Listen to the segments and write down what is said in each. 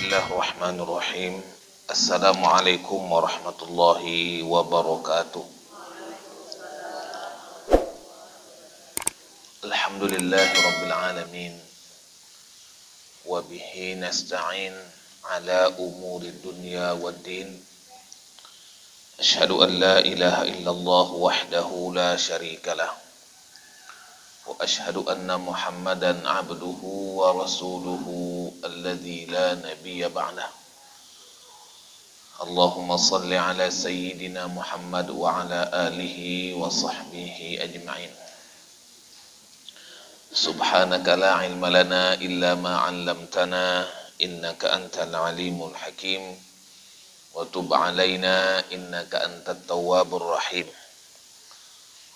Bismillahirrahmanirrahim. Assalamualaikum warahmatullahi wabarakatuh. Alhamdulillahirabbil alamin. Wa bihi nasta'in ala umurid dunya waddin. Asyhadu an la ilaha illallah wahdahu la syarikalah. Wa asyhadu anna Muhammadan abduhu wa rasuluhu alladzi la nabiyya ba'dah. Allahumma salli ala sayyidina Muhammad wa ala alihi wa sahbihi ajma'in. Subhanaka la ilma lana illa ma 'allamtana innaka antal alimul hakim wa tub 'alaina innaka antat tawwabur rahim.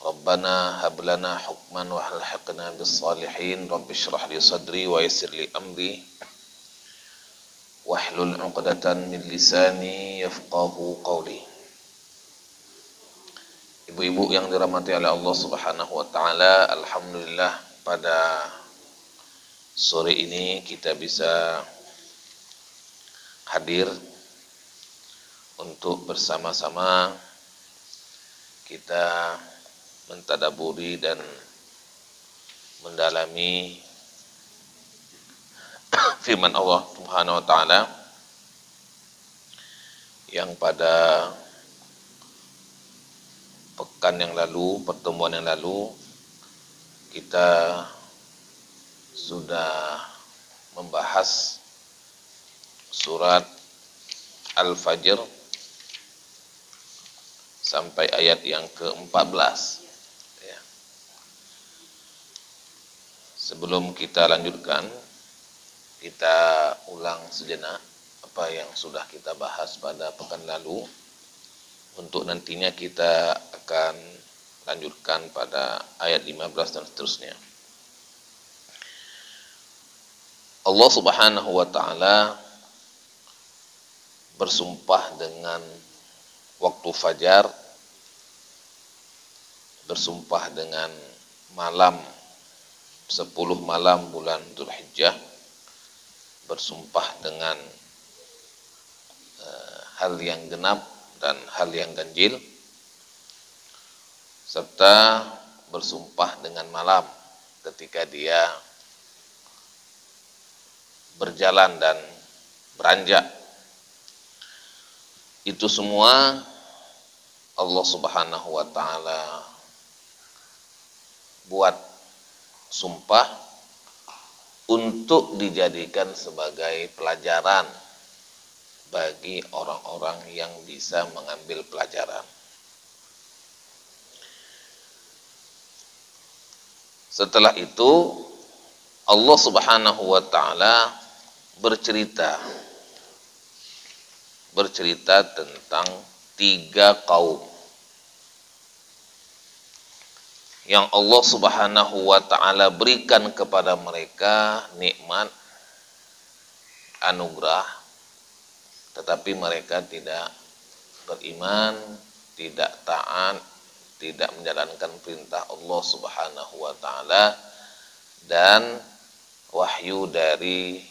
Rabbana hab lana hukman wa alhiqna bis salihin. Rabbi shrah li sadri wa yassir li amri wahlul 'uqdatan min lisani yafqahu qawli. Ibu-ibu yang dirahmati oleh Allah Subhanahu wa taala, alhamdulillah pada sore ini kita bisa hadir untuk bersama-sama kita mentadaburi dan mendalami firman Allah Subhanahu wa taala yang pada pekan yang lalu, pertemuan yang lalu kita sudah membahas surat Al-Fajr sampai ayat yang ke-14. Sebelum kita lanjutkan, kita ulang sejenak apa yang sudah kita bahas pada pekan lalu. Untuk nantinya kita akan lanjutkan pada ayat 15 dan seterusnya. Allah Subhanahu wa taala bersumpah dengan waktu fajar, bersumpah dengan malam 10 malam bulan Dzulhijjah, bersumpah dengan hal yang genap dan hal yang ganjil, serta bersumpah dengan malam ketika dia berjalan dan beranjak. Itu semua Allah Subhanahu wa taala buat sumpah untuk dijadikan sebagai pelajaran bagi orang-orang yang bisa mengambil pelajaran. Setelah itu Allah Subhanahu wa taala bercerita tentang 3 kaum yang Allah Subhanahu wa taala berikan kepada mereka nikmat, anugerah, tetapi mereka tidak beriman, tidak taat, tidak menjalankan perintah Allah Subhanahu wa taala dan wahyu dari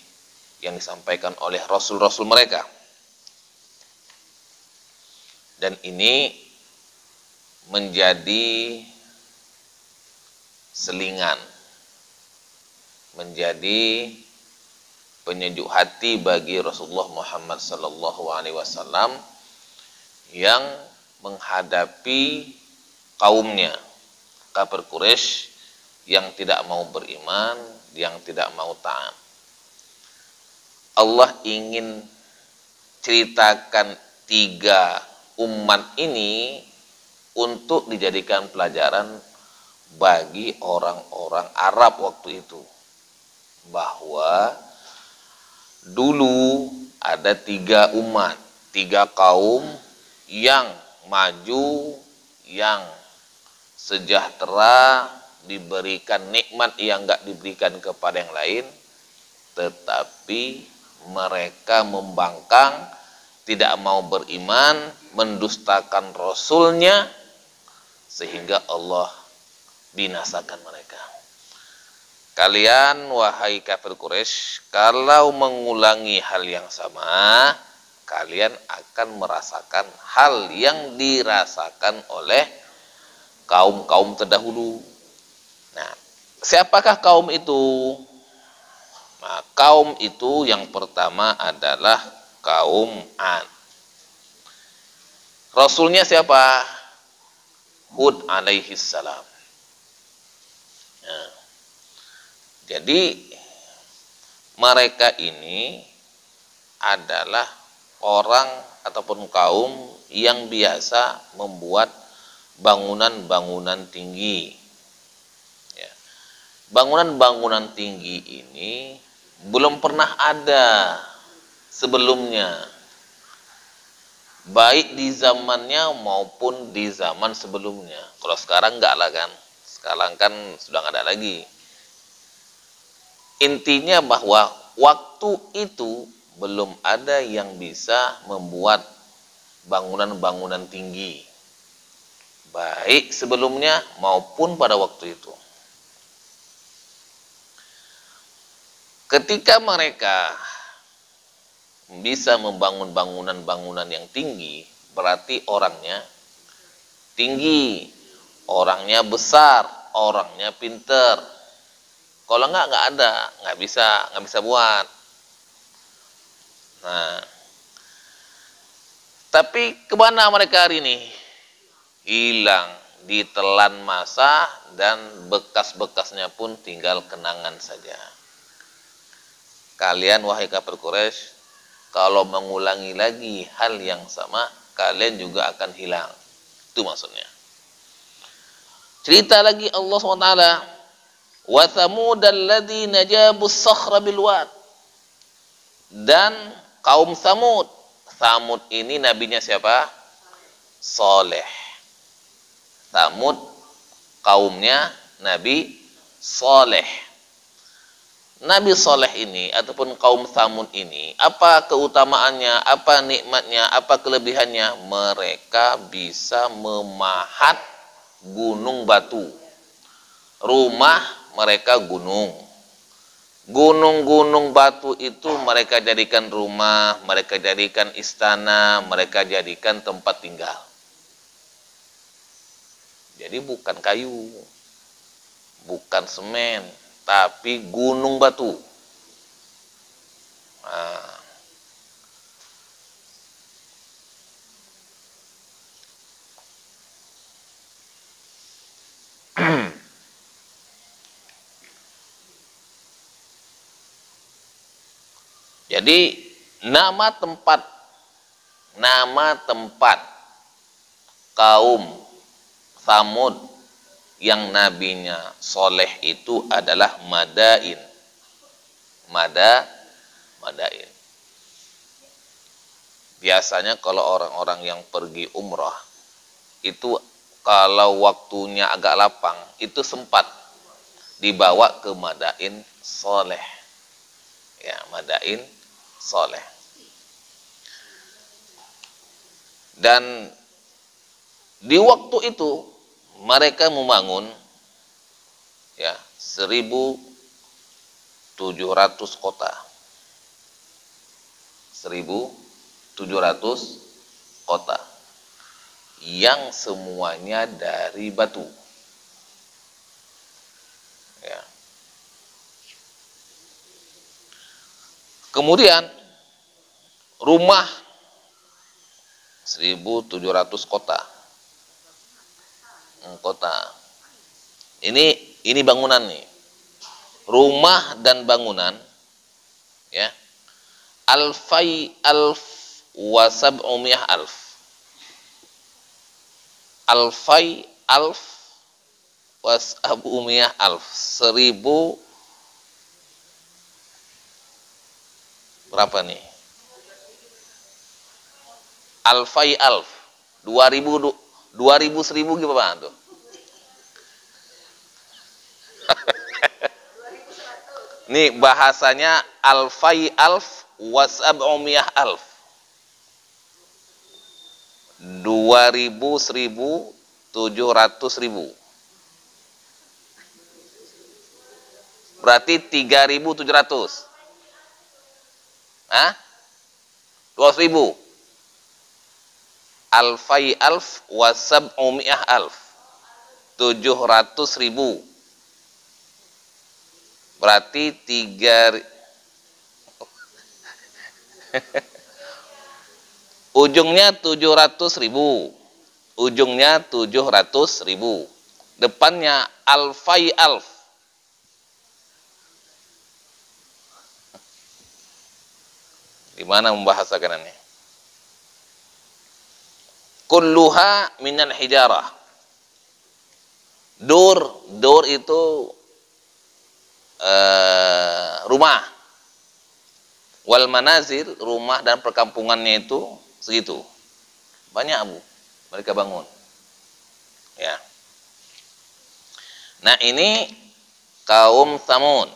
yang disampaikan oleh rasul-rasul mereka. Dan ini menjadi selingan, menjadi penyejuk hati bagi Rasulullah Muhammad sallallahu alaihi wasallam yang menghadapi kaumnya kafir Quraisy yang tidak mau beriman, yang tidak mau taat. Allah ingin ceritakan 3 umat ini untuk dijadikan pelajaran bagi orang-orang Arab waktu itu, bahwa dulu ada 3 umat, 3 kaum yang maju, yang sejahtera, diberikan nikmat yang enggak diberikan kepada yang lain, tetapi mereka membangkang, tidak mau beriman, mendustakan Rasulnya, sehingga Allah binasakan mereka. kalian wahai kafir Quraisy, kalau mengulangi hal yang sama, kalian akan merasakan hal yang dirasakan oleh kaum-kaum terdahulu. Nah, siapakah kaum itu? Nah, kaum itu yang pertama adalah kaum Ad. Rasulnya siapa? Hud alaihi salam. Nah, jadi mereka ini adalah orang ataupun kaum yang biasa membuat bangunan-bangunan tinggi. Ya. Bangunan-bangunan tinggi ini belum pernah ada sebelumnya, baik di zamannya maupun di zaman sebelumnya. Kalau sekarang enggak lah kan, sekarang kan sudah nggak ada lagi. Intinya bahwa waktu itu belum ada yang bisa membuat bangunan-bangunan tinggi, baik sebelumnya maupun pada waktu itu. Ketika mereka bisa membangun bangunan-bangunan yang tinggi, berarti orangnya tinggi, orangnya besar, orangnya pinter. Kalau nggak ada, nggak bisa buat. Nah, tapi kemana mereka hari ini? Hilang, ditelan masa, dan bekas-bekasnya pun tinggal kenangan saja. Kalian wahai kafir Quraisy, kalau mengulangi lagi hal yang sama, kalian juga akan hilang. Itu maksudnya. Cerita lagi Allah SWT, wa thamud alladzina jabus sakhra bil wad. Dan kaum Samud. Samud ini nabinya siapa? Saleh. Samud kaumnya Nabi Saleh. Nabi Saleh ini ataupun kaum Samud ini, apa keutamaannya, apa nikmatnya, apa kelebihannya? Mereka bisa memahat gunung batu. Rumah mereka gunung. Gunung-gunung batu itu mereka jadikan rumah, mereka jadikan istana, mereka jadikan tempat tinggal. Jadi bukan kayu, bukan semen, tapi gunung batu. Nah. Jadi nama tempat kaum Samud yang nabinya Soleh itu adalah Madain. Madain. Biasanya kalau orang-orang yang pergi umrah itu kalau waktunya agak lapang itu sempat dibawa ke Madain Soleh. Ya, Madain Soleh. Dan di waktu itu mereka membangun ya 1.700 kota. 1.700 kota yang semuanya dari batu. Ya. Kemudian rumah 1.700 kota. Ini bangunan nih. Rumah dan bangunan ya. Alfai alf wa sab'umiyah alf. Alfai alf wa sab'umiyah alf. 1.000 berapa nih? Alfai alf. 2.000 1.000 gimana tuh? Nih bahasanya alfai alf wasab'umiyah alf. 2.000 1.000 700.000. Berarti 3.700. Hah? 200.000. Alfai alf wa sab'umi'ah alf. 700.000. Berarti 3 ujungnya 700.000. Ujungnya 700.000. Depannya alfai alf. Gimana membahasakan ini? Kulluha minal hijarah. Dur itu rumah. Wal manazil, rumah dan perkampungannya itu segitu. Banyak, Bu, mereka bangun. Ya. Nah, ini kaum Tsamud.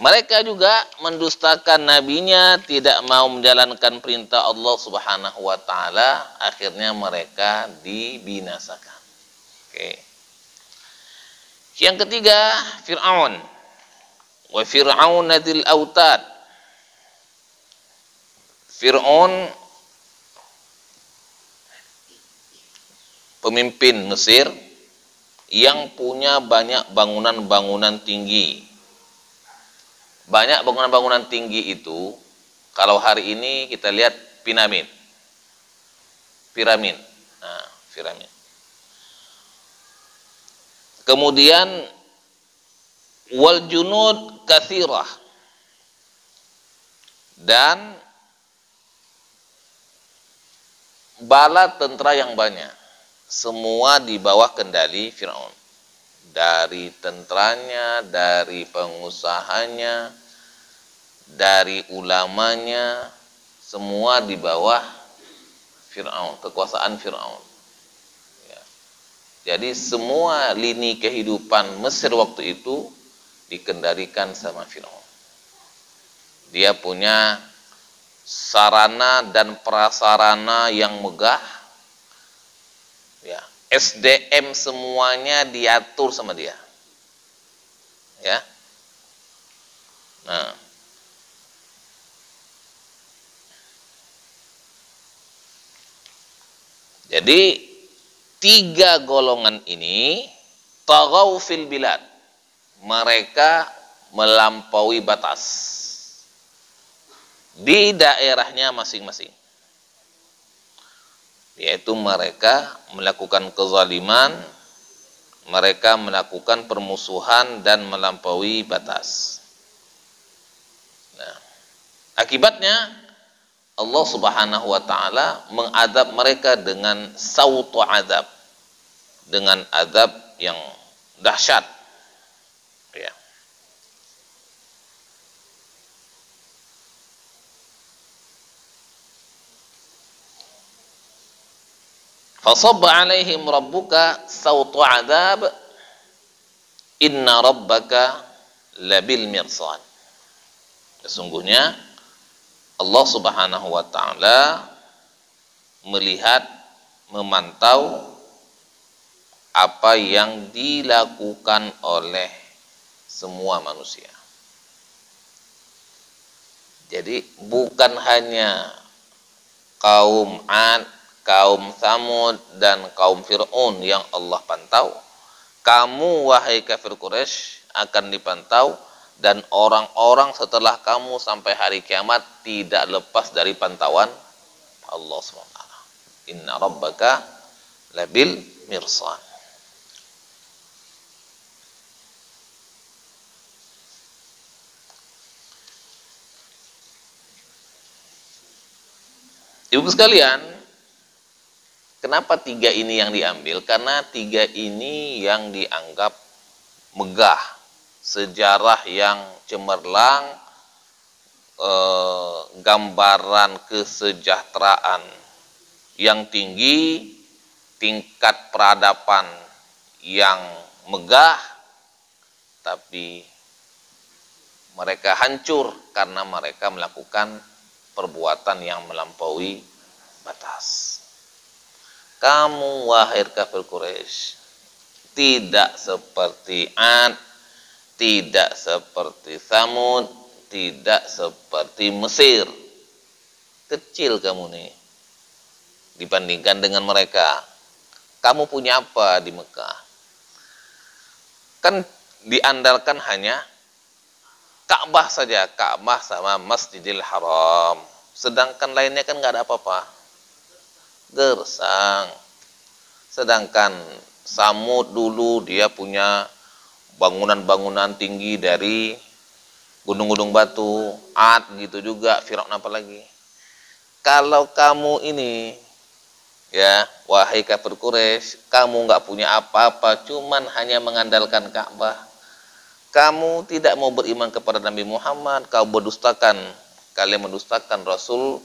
Mereka juga mendustakan nabinya, tidak mau menjalankan perintah Allah Subhanahu wa taala, akhirnya mereka dibinasakan. Oke. Yang ketiga, Fir'aun. Wa Fir'aun dzil autad. Fir'aun pemimpin Mesir yang punya banyak bangunan-bangunan tinggi. Banyak bangunan-bangunan tinggi itu, kalau hari ini kita lihat piramid. Nah, piramid. Kemudian wal junud katsirah. Dan bala tentara yang banyak. Semua di bawah kendali Fir'aun. Dari tentaranya, dari pengusahanya, dari ulamanya, semua di bawah Fir'aun, kekuasaan Fir'aun. Ya. Jadi semua lini kehidupan Mesir waktu itu dikendalikan sama Fir'aun. Dia punya sarana dan prasarana yang megah. Ya. SDM semuanya diatur sama dia. Ya. Nah, jadi 3 golongan ini taghaw fil bilad. Mereka melampaui batas di daerahnya masing-masing. Yaitu mereka melakukan kezaliman, mereka melakukan permusuhan dan melampaui batas. Nah, akibatnya Allah Subhanahu wa taala mengadab mereka dengan sautu adab, dengan adab yang dahsyat. Ya. Fasabba alaihim rabbuka sautu adab, inna rabbaka labil mirsad. Sesungguhnya Allah Subhanahu wa taala melihat, memantau apa yang dilakukan oleh semua manusia. Jadi bukan hanya kaum 'Ad, kaum Tsamud dan kaum Fir'aun yang Allah pantau. Kamu wahai kafir Quraisy akan dipantau, dan orang-orang setelah kamu sampai hari kiamat tidak lepas dari pantauan Allah SWT. Inna rabbaka labil mirsad. Ibu sekalian, kenapa 3 ini yang diambil? Karena 3 ini yang dianggap megah, sejarah yang cemerlang, gambaran kesejahteraan yang tinggi, tingkat peradaban yang megah, tapi mereka hancur karena mereka melakukan perbuatan yang melampaui batas. Kamu wahai kafir Quraisy tidak seperti 'Ad, tidak seperti Tsamud, tidak seperti Mesir. Kecil kamu nih dibandingkan dengan mereka. Kamu punya apa di Mekah? Kan diandalkan hanya Ka'bah saja, Ka'bah sama Masjidil Haram. Sedangkan lainnya kan nggak ada apa-apa. Gersang. Sedangkan Samud dulu dia punya bangunan-bangunan tinggi dari gunung-gunung batu, Ad gitu juga, Firaun apa lagi. Kalau kamu ini, ya, wahai kafir Quraisy, kamu nggak punya apa-apa, cuman hanya mengandalkan Ka'bah. Kamu tidak mau beriman kepada Nabi Muhammad, kau berdustakan, kalian mendustakan Rasul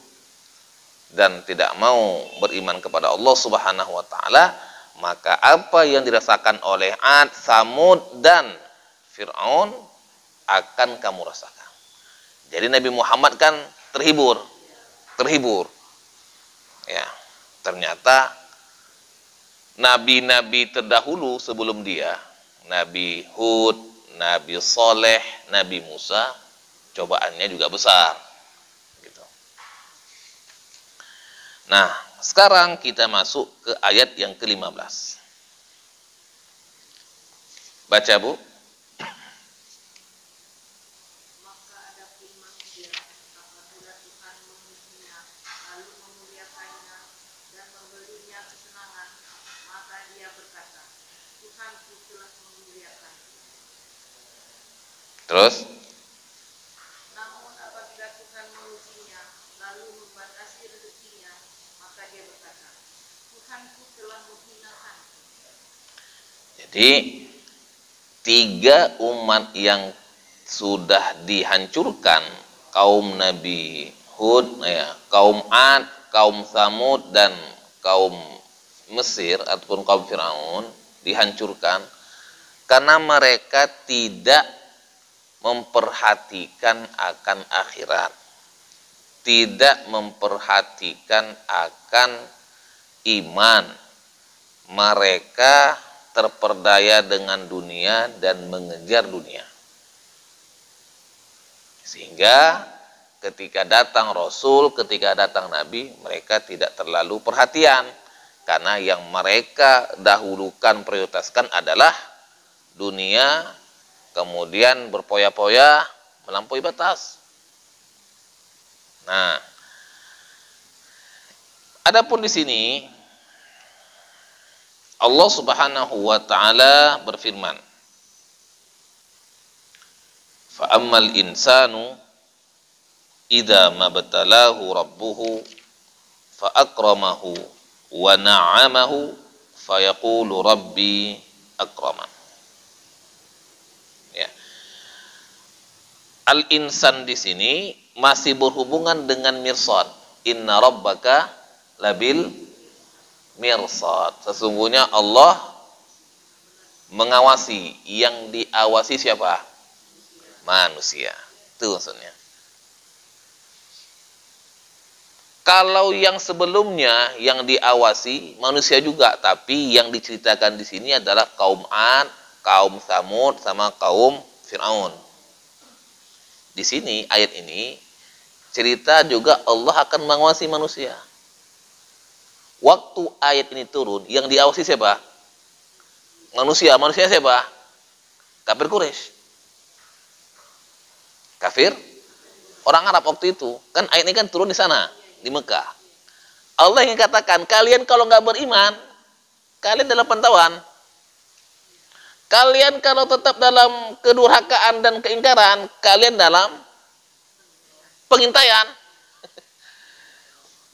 dan tidak mau beriman kepada Allah Subhanahu wa taala, maka apa yang dirasakan oleh Ad, Samud dan Firaun akan kamu rasakan. Jadi Nabi Muhammad kan terhibur. Ya, ternyata nabi-nabi terdahulu sebelum dia, Nabi Hud, Nabi Soleh, Nabi Musa, cobaannya juga besar. Gitu. Nah, sekarang kita masuk ke ayat yang ke-15. Baca, Bu. Maka adapun manusia apabila Tuhan memujinya lalu memuliakannya dan memberinya kesenangan, maka dia berkata, Tuhanku telah memuliakan. Terus? Namun apabila Tuhan mengujinya lalu membatasi rezekinya, maka dia berkata, Tuhanku telah menghinakan. Jadi 3 umat yang sudah dihancurkan, kaum Nabi Hud, ya, kaum Ad, kaum Samud dan kaum Mesir ataupun kaum Firaun dihancurkan karena mereka tidak memperhatikan akan akhirat, tidak memperhatikan akan iman. Mereka terperdaya dengan dunia dan mengejar dunia. Sehingga ketika datang Rasul, ketika datang Nabi, mereka tidak terlalu perhatian. Karena yang mereka dahulukan, prioritaskan adalah dunia, kemudian berpoya-poya, melampaui batas. Nah, adapun di sini Allah Subhanahu wa taala berfirman, fa ammal insanu idza mabtalahu rabbuhu fa akramahu wa na'amahu fa yaqulu rabbi akraman. Ya. Al insan di sini masih berhubungan dengan mirsad. Inna rabbaka labil mirsad. Sesungguhnya Allah mengawasi. Yang diawasi siapa? Manusia. Itu maksudnya. Kalau yang sebelumnya yang diawasi manusia juga, tapi yang diceritakan di sini adalah kaum Ad, kaum Samud sama kaum Firaun. Di sini ayat ini cerita juga Allah akan mengawasi manusia. Waktu ayat ini turun, yang diawasi siapa? Manusia. Manusia siapa? Kafir Quraisy. Kafir orang Arab waktu itu. Kan ayat ini kan turun di sana, di Mekah. Allah ingin katakan, kalian kalau nggak beriman, kalian dalam pantauan. Kalian kalau tetap dalam kedurhakaan dan keingkaran, kalian dalam pengintaian.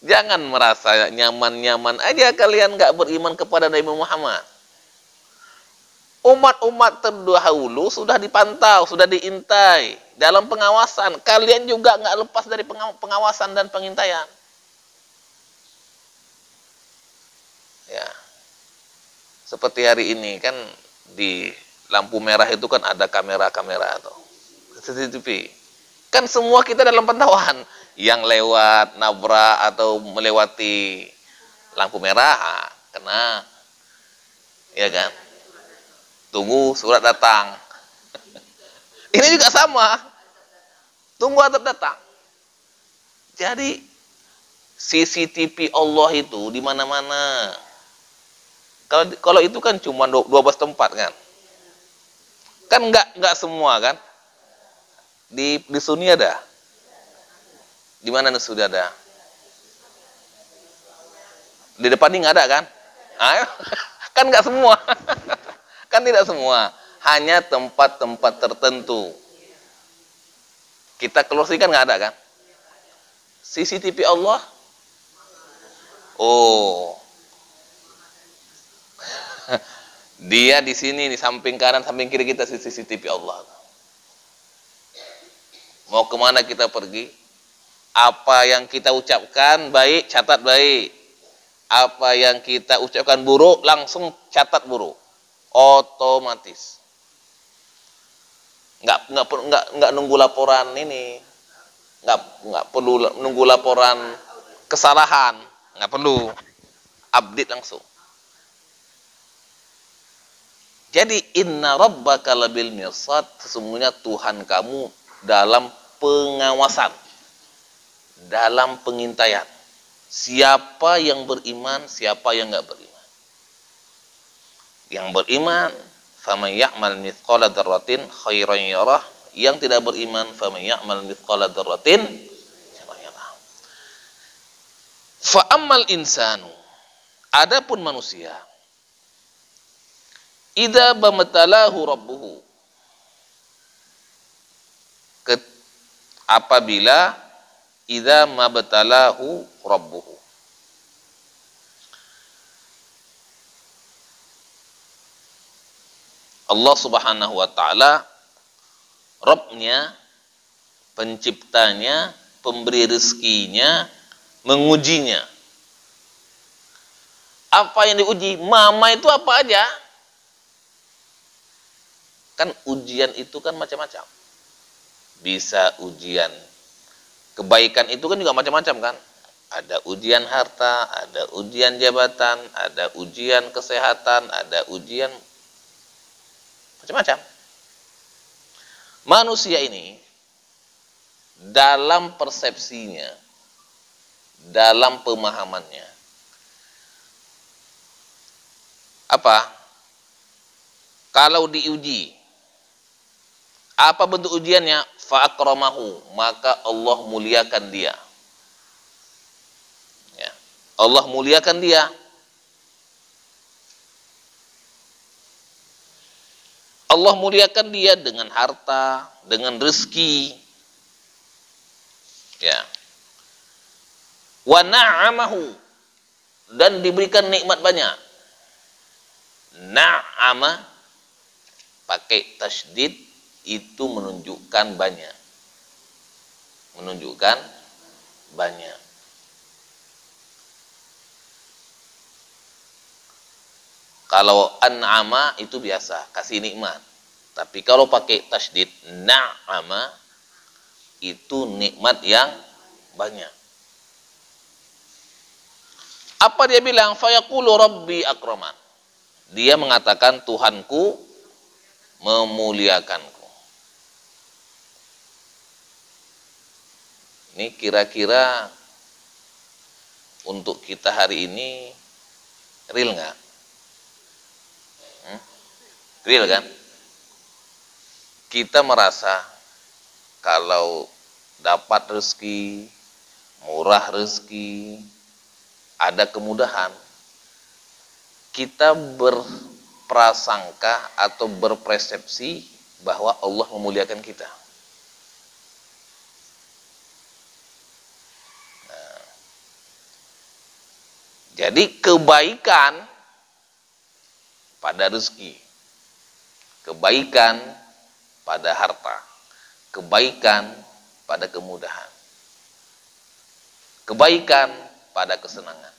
Jangan merasa nyaman-nyaman aja kalian nggak beriman kepada Nabi Muhammad. Umat-umat terdahulu sudah dipantau, sudah diintai dalam pengawasan. Kalian juga nggak lepas dari pengawasan dan pengintaian. Ya, seperti hari ini kan di lampu merah itu kan ada kamera-kamera atau CCTV. Kan semua kita dalam pantauan. Yang lewat nabrak atau melewati lampu merah kena, ya kan? Tunggu surat datang. Ini juga sama. Tunggu azab datang. Jadi CCTV Allah itu di mana-mana. Kalau itu kan cuma 12 tempat kan. Kan enggak semua kan. Di Sunni ada. Di mana sudah ada? Di depan ini nggak ada kan? Ayo. Kan nggak semua. Kan tidak semua. Hanya tempat-tempat tertentu. Kita keluar sini kan nggak ada kan? CCTV Allah. Oh. Dia di sini, di samping kanan, samping kiri kita CCTV Allah. Mau kemana kita pergi? Apa yang kita ucapkan baik, catat baik. Apa yang kita ucapkan buruk, langsung catat buruk. Otomatis. Nggak nunggu laporan ini. Nggak perlu nunggu laporan kesalahan. Nggak perlu. Update langsung. Jadi inna rabbaka labil mirsad, sesungguhnya Tuhan kamu dalam pengawasan, dalam pengintaian. Siapa yang beriman, siapa yang enggak beriman. Yang beriman, faman ya'mal mithqala dzarratin khairan yarah. Yang tidak beriman, faman ya'mal mithqala dzarratin syarran yarah. Fa ammal insanu, adapun manusia, idza bamtalahu rabbuhu, apabila idza mabtalahu rabbuhu, Allah Subhanahu wa taala Rabbnya, penciptanya, pemberi rezekinya, mengujinya. Apa yang diuji? Mama itu apa aja? Kan ujian itu kan macam-macam. Bisa ujian kebaikan itu kan juga macam-macam kan. Ada ujian harta, ada ujian jabatan, ada ujian kesehatan, ada ujian macam-macam. Manusia ini dalam persepsinya, dalam pemahamannya, apa? Kalau diuji, apa bentuk ujiannya? Fa'akramahu, maka Allah muliakan dia. Ya. Allah muliakan dia. Allah muliakan dia dengan harta, dengan rezeki. Ya. Wa na'amahu, dan diberikan nikmat banyak. Na'ama pakai tasydid itu menunjukkan banyak. Menunjukkan banyak. Kalau an'ama itu biasa, kasih nikmat. Tapi kalau pakai tasydid na'ama itu nikmat yang banyak. Apa dia bilang? Fayaqulu rabbi akraman. Dia mengatakan Tuhanku memuliakanku. Ini kira-kira untuk kita hari ini real nggak? Real kan? Kita merasa kalau dapat rezeki, murah rezeki, ada kemudahan, kita berprasangka atau berpersepsi bahwa Allah memuliakan kita. Nah, jadi kebaikan pada rezeki, kebaikan pada harta, kebaikan pada kemudahan, kebaikan pada kesenangan.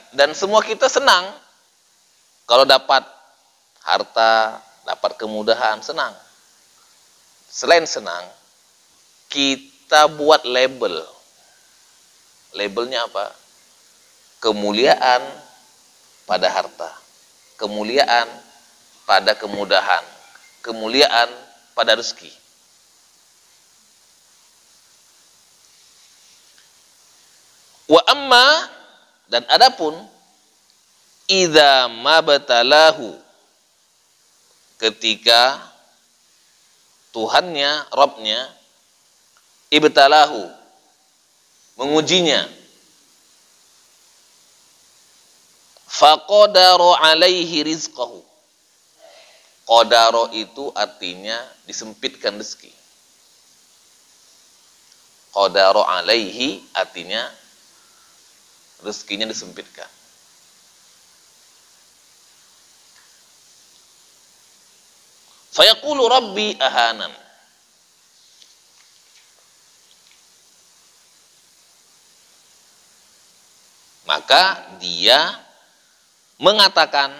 Dan semua kita senang kalau dapat harta, dapat kemudahan, senang. Selain senang, kita buat label. Labelnya apa? Kemuliaan pada harta, kemuliaan pada kemudahan, kemuliaan pada rezeki. Wa amma, dan adapun idza mabtalahu, ketika Tuhannya, Rabbnya, ibtalahu, mengujinya, faqadara alaihi rizqahu. Qadara itu artinya disempitkan rezeki. Qadara alaihi artinya rezekinya disempitkan. Fayaqulu rabbi ahanan. Maka dia mengatakan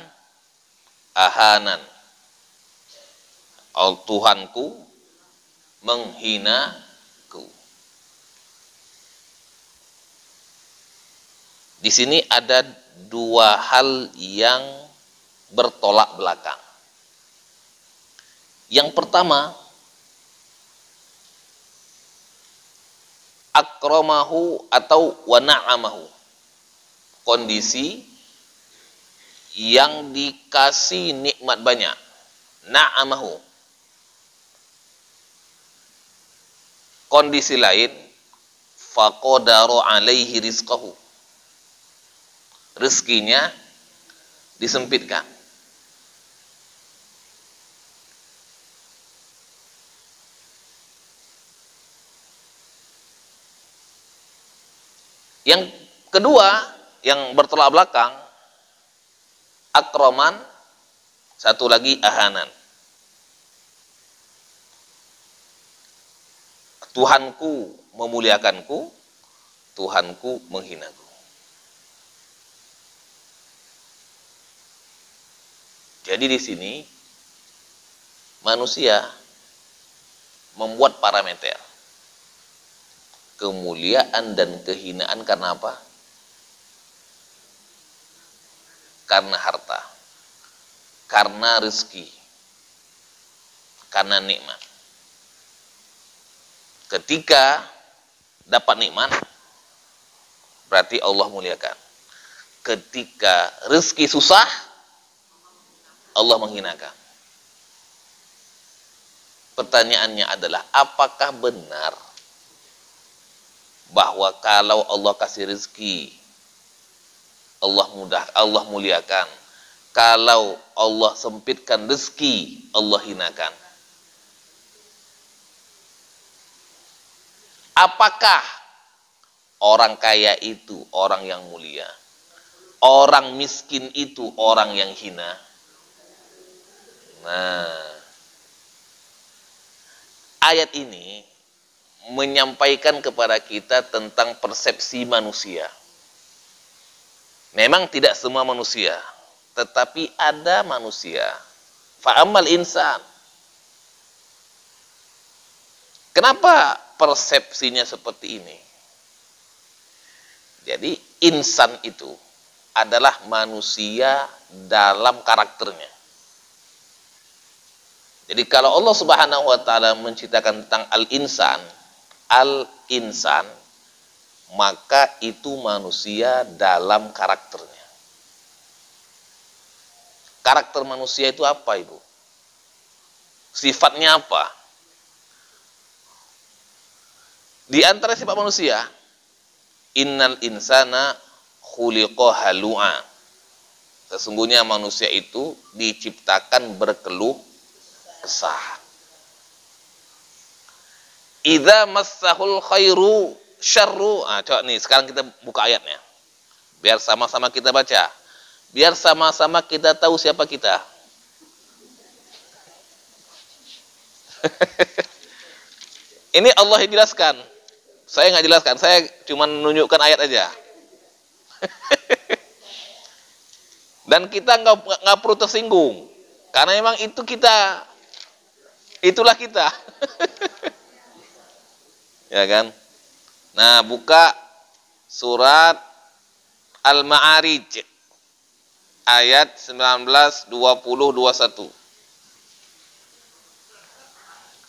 ahanan, Tuhanku menghinaku. Di sini ada dua hal yang bertolak belakang. Yang pertama, akramahu atau wa na'amahu, kondisi yang dikasih nikmat banyak. Na'amahu. Kondisi lain, faqadaru alaihi rizqahu, rezekinya disempitkan. Yang kedua, yang bertolak belakang, akraman, satu lagi ahanan. Tuhanku memuliakanku, Tuhanku menghinaku. Jadi di sini manusia membuat parameter kemuliaan dan kehinaan karena apa? Karena harta, karena rezeki, karena nikmat. Ketika dapat nikmat, berarti Allah muliakan. Ketika rezeki susah, Allah menghinakan. Pertanyaannya adalah, apakah benar bahwa kalau Allah kasih rezeki, Allah muliakan. Kalau Allah sempitkan rezeki, Allah hinakan. Apakah orang kaya itu orang yang mulia? Orang miskin itu orang yang hina? Nah, ayat ini menyampaikan kepada kita tentang persepsi manusia. Memang tidak semua manusia, tetapi ada manusia. Fa'amal insan. Kenapa persepsinya seperti ini? Jadi insan itu adalah manusia dalam karakternya. Jadi kalau Allah Subhanahu wa taala menciptakan tentang al-insan, maka itu manusia dalam karakternya. Karakter manusia itu apa, Ibu? Sifatnya apa? Di antara sifat manusia, innal insana khuliqa halu'a. Sesungguhnya manusia itu diciptakan berkeluh kesah. Idza massahul khairu syarru. Coba nih, sekarang kita buka ayatnya. Biar sama-sama kita baca. Biar sama-sama kita tahu siapa kita. Ini Allah yang jelaskan. Saya nggak jelaskan, saya cuma menunjukkan ayat aja. Dan kita nggak perlu tersinggung, karena memang itu kita, itulah kita. Ya kan? Nah, buka surat Al-Ma'arij ayat 19, 20, 21.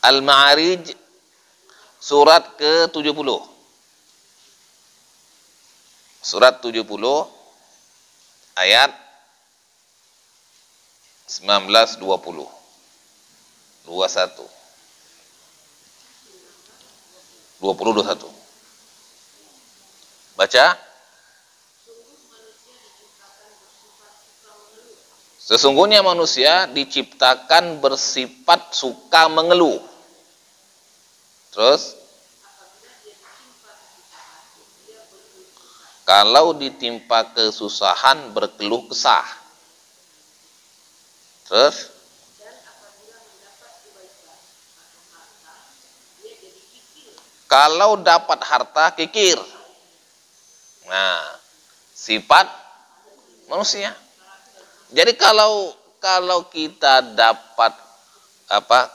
Al-Ma'arij surat ke-70. Surat 70 ayat 19, 20, 21. 20, 21. Baca. Sesungguhnya manusia diciptakan bersifat suka mengeluh. Terus, kalau ditimpa kesusahan berkeluh kesah. Terus, kalau dapat harta kikir. Nah, sifat manusia. Jadi kalau kita dapat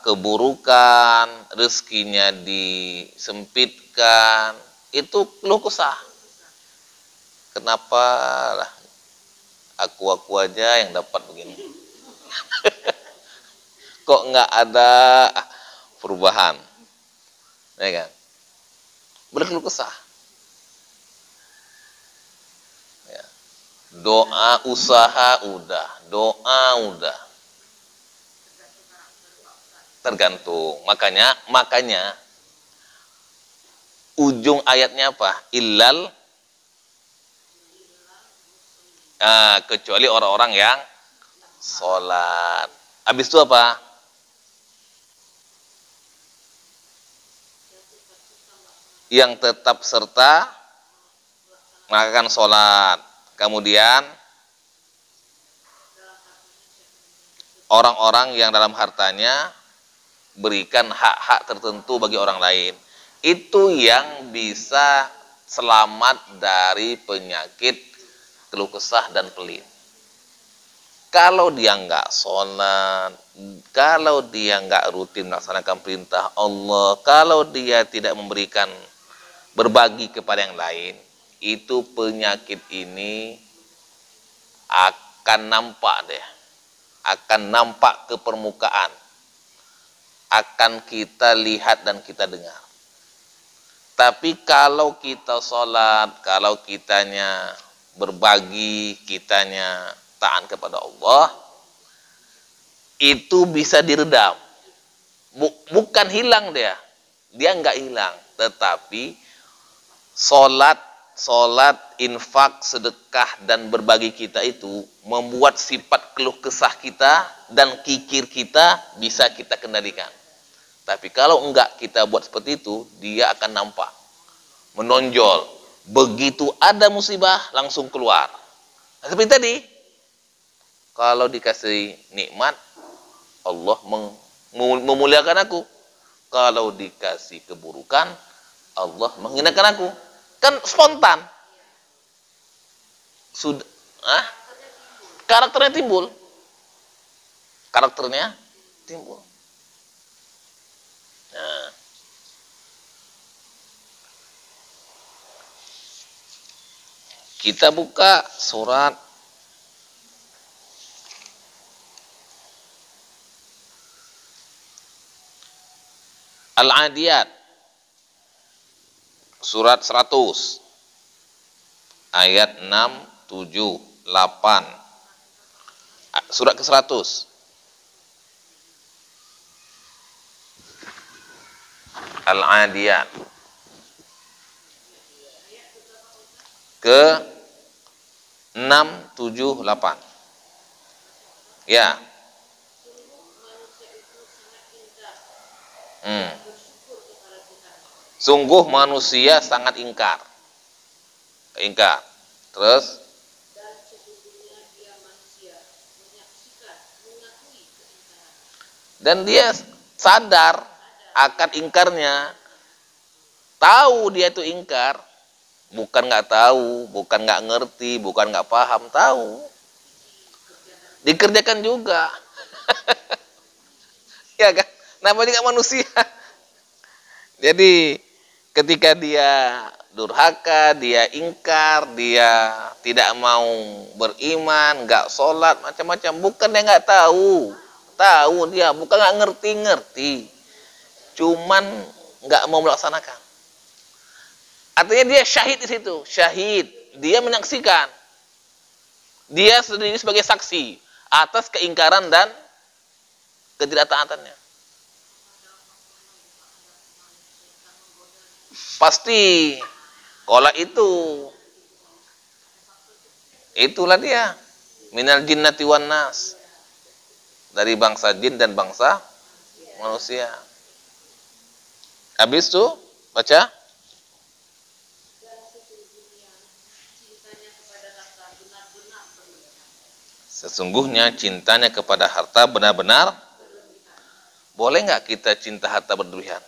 keburukan, rezekinya disempitkan, itu keluh kesah. Kenapa lah aku aja yang dapat begini? Kok nggak ada perubahan? Ya kan? Berkeluh kesah. Ya. Doa, usaha udah, tergantung. Makanya ujung ayatnya apa? Illal, kecuali orang-orang yang sholat. Habis itu apa? Yang tetap serta melakukan sholat. Kemudian orang-orang yang dalam hartanya berikan hak-hak tertentu bagi orang lain. Itu yang bisa selamat dari penyakit keluh kesah dan pelit. Kalau dia nggak sholat, kalau dia nggak rutin melaksanakan perintah Allah, kalau dia tidak memberikan, berbagi kepada yang lain, itu penyakit ini akan nampak deh, akan nampak ke permukaan, akan kita lihat dan kita dengar. Tapi kalau kita sholat, kalau kitanya berbagi, kitanya taat kepada Allah, itu bisa diredam. Bukan hilang dia nggak hilang, tetapi sholat, infak, sedekah, dan berbagi kita itu membuat sifat keluh kesah kita dan kikir kita bisa kita kendalikan. Tapi kalau enggak kita buat seperti itu, dia akan nampak, menonjol. Begitu ada musibah, langsung keluar. Nah, seperti tadi, kalau dikasih nikmat, Allah memuliakan aku. Kalau dikasih keburukan, Allah menghinakan aku. Kan spontan. Sudah, karakternya timbul. Nah, kita buka surat Al-Adiyat, surat 100, ayat 6, 7, 8. Surat ke-100. Al-Adiyat. Ke 6, 7, 8. Ya. Sungguh manusia sangat ingkar. Terus, dan dia sadar akan ingkarnya. Tahu dia itu ingkar. Bukan nggak tahu, bukan nggak ngerti, bukan nggak paham, tahu. Dikerjakan juga. Ya kan? Namanya juga manusia. Jadi ketika dia durhaka, dia ingkar, dia tidak mau beriman, nggak sholat, macam-macam. Bukan dia nggak tahu, tahu dia, bukan nggak ngerti-ngerti, cuman nggak mau melaksanakan. Artinya dia syahid di situ, syahid, dia menyaksikan, dia sendiri sebagai saksi atas keingkaran dan ketidaktaatannya. Pasti kalau itulah dia minal jinnati wan nas, dari bangsa jin dan bangsa manusia. Habis itu baca, sesungguhnya cintanya kepada harta benar-benar. Boleh nggak kita cinta harta berlebihan?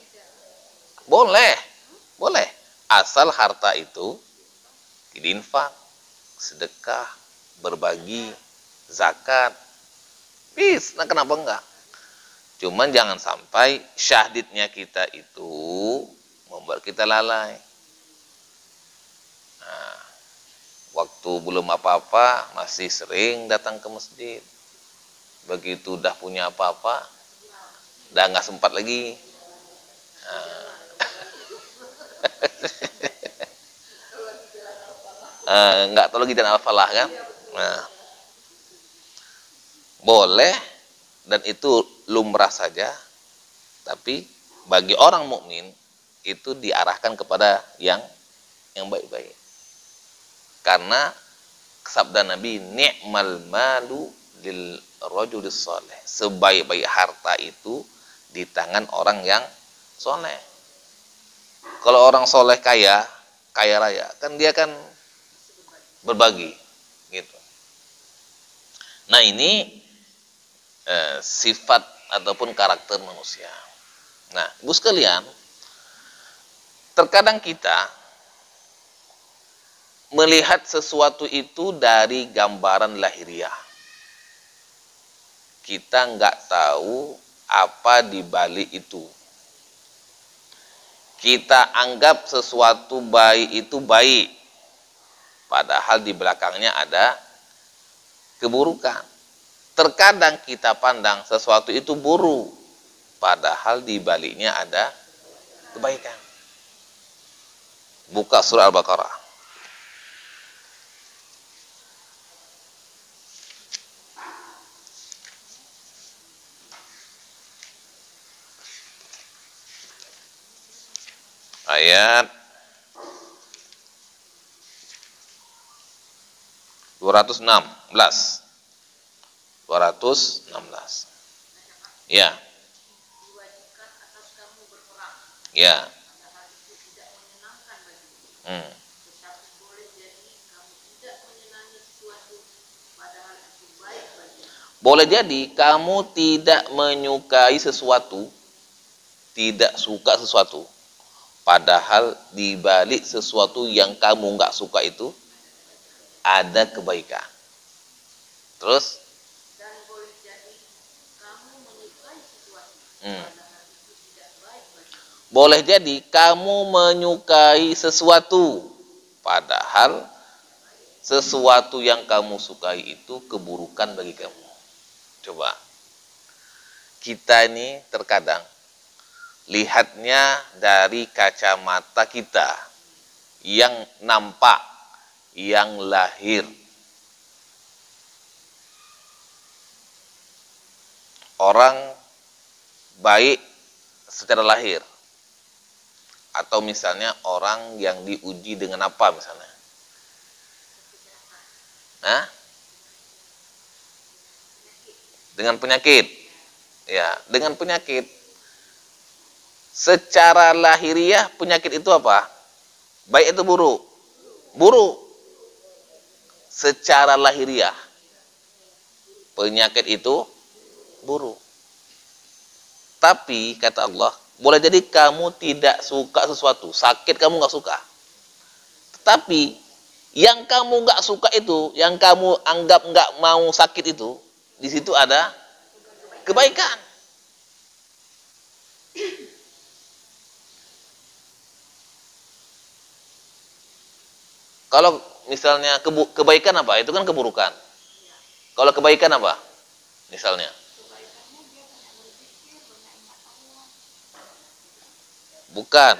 Boleh, boleh. Asal harta itu diinfak, sedekah, berbagi, zakat. Nah kenapa enggak? Cuman jangan sampai syahdidnya kita itu membuat kita lalai. Nah, waktu belum apa-apa masih sering datang ke masjid. Begitu udah punya apa-apa, udah nggak sempat lagi. Nggak tahu lagi dan al-falah kan. Nah, boleh dan itu lumrah saja, tapi bagi orang mukmin itu diarahkan kepada yang baik-baik. Karena sabda Nabi, ni'mal malu lil rajulis saleh, sebaik-baik harta itu di tangan orang yang soleh. Kalau orang soleh kaya raya, kan dia kan berbagi gitu. Nah ini sifat ataupun karakter manusia. Nah ibu sekalian, terkadang kita melihat sesuatu itu dari gambaran lahiriah. Kita nggak tahu apa di balik itu. Kita anggap sesuatu baik itu baik, padahal di belakangnya ada keburukan. Terkadang kita pandang sesuatu itu buruk, padahal di baliknya ada kebaikan. Buka surah Al-Baqarah. Ayat 216. Ya. Diwajibkan atas kamu berperang. Ya. Padahal itu tidak menyenangkan bagimu. Tetapi boleh jadi kamu tidak menyenangi sesuatu, padahal itu baik bagimu. Boleh jadi kamu tidak menyukai sesuatu, tidak suka sesuatu, padahal di balik sesuatu yang kamu nggak suka itu ada kebaikan. Terus? Dan boleh jadi kamu menyukai sesuatu, padahal itu tidak baik bagimu. Boleh jadi kamu menyukai sesuatu, padahal sesuatu yang kamu sukai itu keburukan bagi kamu. Coba, kita ini terkadang lihatnya dari kacamata kita yang nampak, yang lahir. Orang baik secara lahir, atau misalnya orang yang diuji dengan apa misalnya? Hah? Dengan penyakit. Ya, dengan penyakit. Secara lahiriah penyakit itu apa? Baik itu buruk? Buruk. Secara lahiriah penyakit itu buruk. Tapi kata Allah, boleh jadi kamu tidak suka sesuatu, sakit kamu nggak suka. Tetapi yang kamu nggak suka itu, yang kamu anggap nggak mau sakit itu, di situ ada kebaikan. Kalau misalnya kebaikan apa? Itu kan keburukan. Kalau kebaikan apa? Misalnya. Bukan.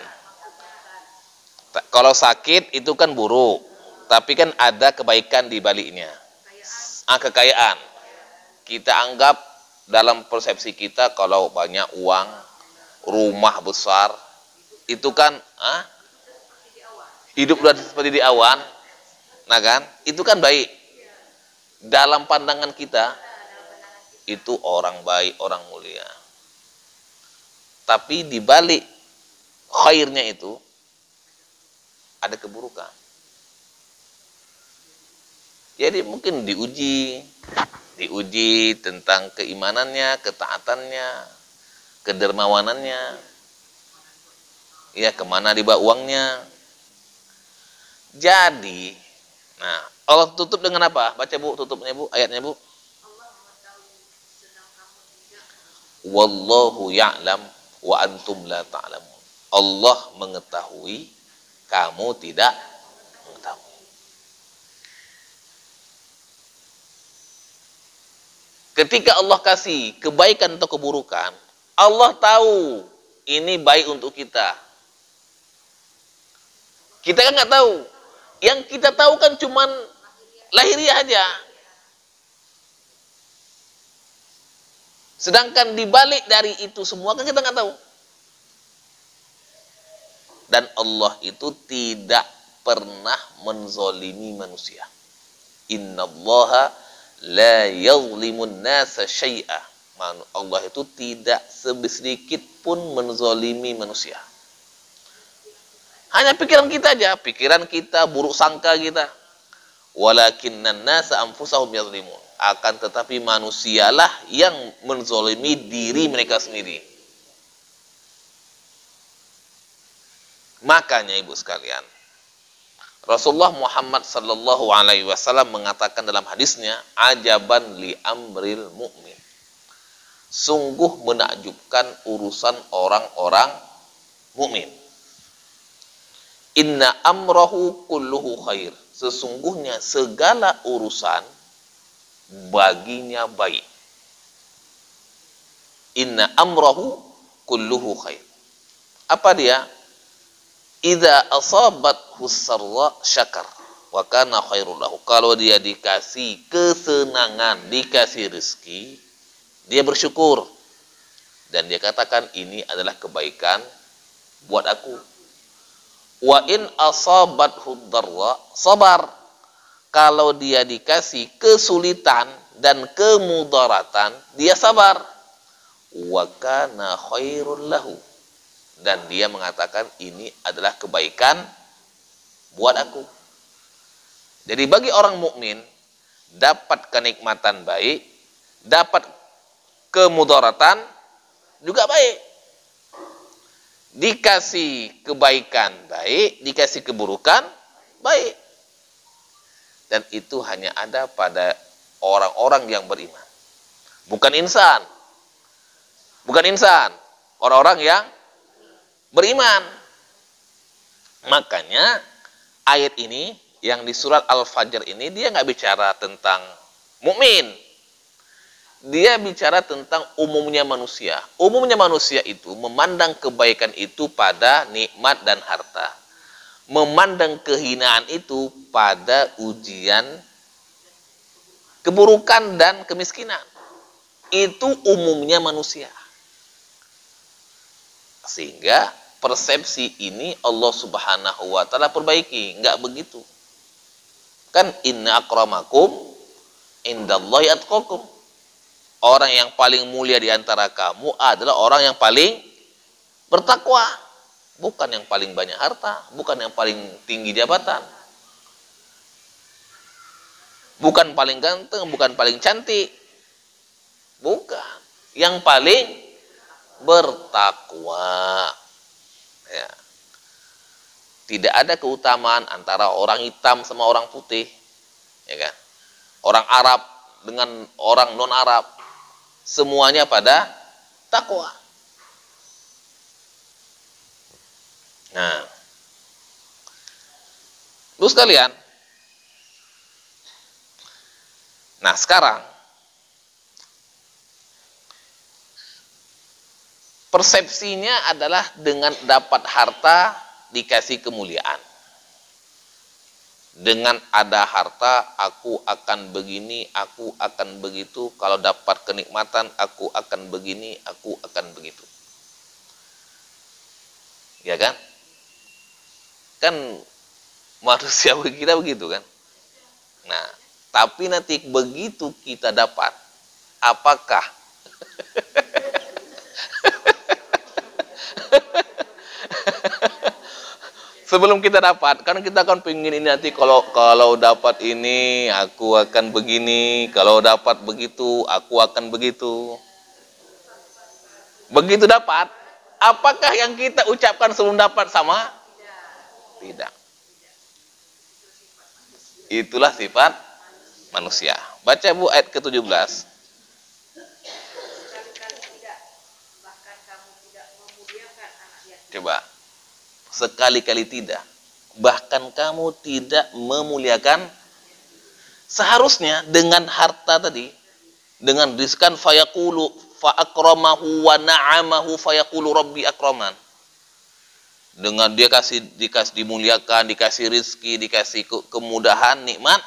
Kalau sakit itu kan buruk. Tapi kan ada kebaikan di baliknya. Kekayaan. Kita anggap dalam persepsi kita kalau banyak uang, rumah besar, itu kan hidup udah seperti di awan. Nah kan? Itu kan baik. Dalam pandangan kita itu orang baik, orang mulia. Tapi di balik khairnya itu ada keburukan. Jadi mungkin diuji tentang keimanannya, ketaatannya, kedermawanannya. Ya, kemana dibawa uangnya. Jadi, nah, Allah tutup dengan apa? Baca Bu, tutupnya Bu, ayatnya Bu. Wallahu ya'lam wa antum la ta'lamun. Allah mengetahui, kamu tidak mengetahui. Ketika Allah kasih kebaikan atau keburukan, Allah tahu ini baik untuk kita. Kita kan nggak tahu. Yang kita tahu kan cuman lahiriah aja. Sedangkan dibalik dari itu semua kan kita nggak tahu. Dan Allah itu tidak pernah menzolimi manusia. Innallaha la yazlimun nasa syai'a. Allah itu tidak sedikit pun menzolimi manusia. Hanya pikiran kita aja, pikiran kita, buruk sangka kita. Walakinnan nasa anfusahum yazlimun. Akan tetapi manusialah yang menzolimi diri mereka sendiri. Makanya ibu sekalian, Rasulullah Muhammad sallallahu alaihi wasallam mengatakan dalam hadisnya, ajaban li amril mu'min. Sungguh menakjubkan urusan orang-orang mukmin. Inna amrahu kulluhu khair. Sesungguhnya segala urusan baginya baik. Inna amrahu kulluhu khair. Apa dia? Idza asabathu sarra syakar wa kana khairul lahu. Kalau dia dikasih kesenangan, dikasih rezeki, dia bersyukur dan dia katakan ini adalah kebaikan buat aku. Wa in asabathu dharra sabar. Kalau dia dikasih kesulitan dan kemudaratan, dia sabar. Wa kana khairul lahu. Dan dia mengatakan ini adalah kebaikan buat aku. Jadi bagi orang mukmin dapat kenikmatan baik, dapat kemudaratan juga baik. Dikasih kebaikan baik, dikasih keburukan baik. Dan itu hanya ada pada orang-orang yang beriman. Bukan insan. Bukan insan. Orang-orang yang beriman. Makanya ayat ini yang di surat Al-Fajr ini dia nggak bicara tentang mukmin. Dia bicara tentang umumnya manusia. Umumnya manusia itu memandang kebaikan itu pada nikmat dan harta. Memandang kehinaan itu pada ujian keburukan dan kemiskinan. Itu umumnya manusia. Sehingga persepsi ini Allah Subhanahu wa taala perbaiki, enggak begitu. Kan inna akramakum indallahi atqakum. Orang yang paling mulia di antara kamu adalah orang yang paling bertakwa. Bukan yang paling banyak harta, bukan yang paling tinggi jabatan. Bukan paling ganteng, bukan paling cantik. Bukan. Yang paling bertakwa. Ya. Tidak ada keutamaan antara orang hitam sama orang putih. Ya kan? Orang Arab dengan orang non-Arab. Semuanya pada takwa. Nah, lu sekalian, Nah, sekarang persepsinya adalah dengan dapat harta dikasih kemuliaan. Dengan ada harta, aku akan begini, aku akan begitu. Kalau dapat kenikmatan, aku akan begini, aku akan begitu. Ya kan? Kan manusia kita begitu kan? Nah, tapi nanti begitu kita dapat, apakah sebelum kita dapat, kan kita akan pengen ini nanti kalau dapat ini aku akan begini, kalau dapat begitu aku akan begitu. Begitu dapat, apakah yang kita ucapkan sebelum dapat sama? Tidak. Itulah sifat manusia. Baca Bu ayat ke-17. Sekali-kali tidak, bahkan kamu tidak memuliakan anak yatim. Coba. Sekali-kali tidak. Bahkan kamu tidak memuliakan. Seharusnya dengan harta tadi, dengan rizkan fayaqulu fa'akramahu wa na'amahu fayaqulu rabbi akraman. Dengan dia dikasih dimuliakan, dikasih rizki, dikasih kemudahan, nikmat.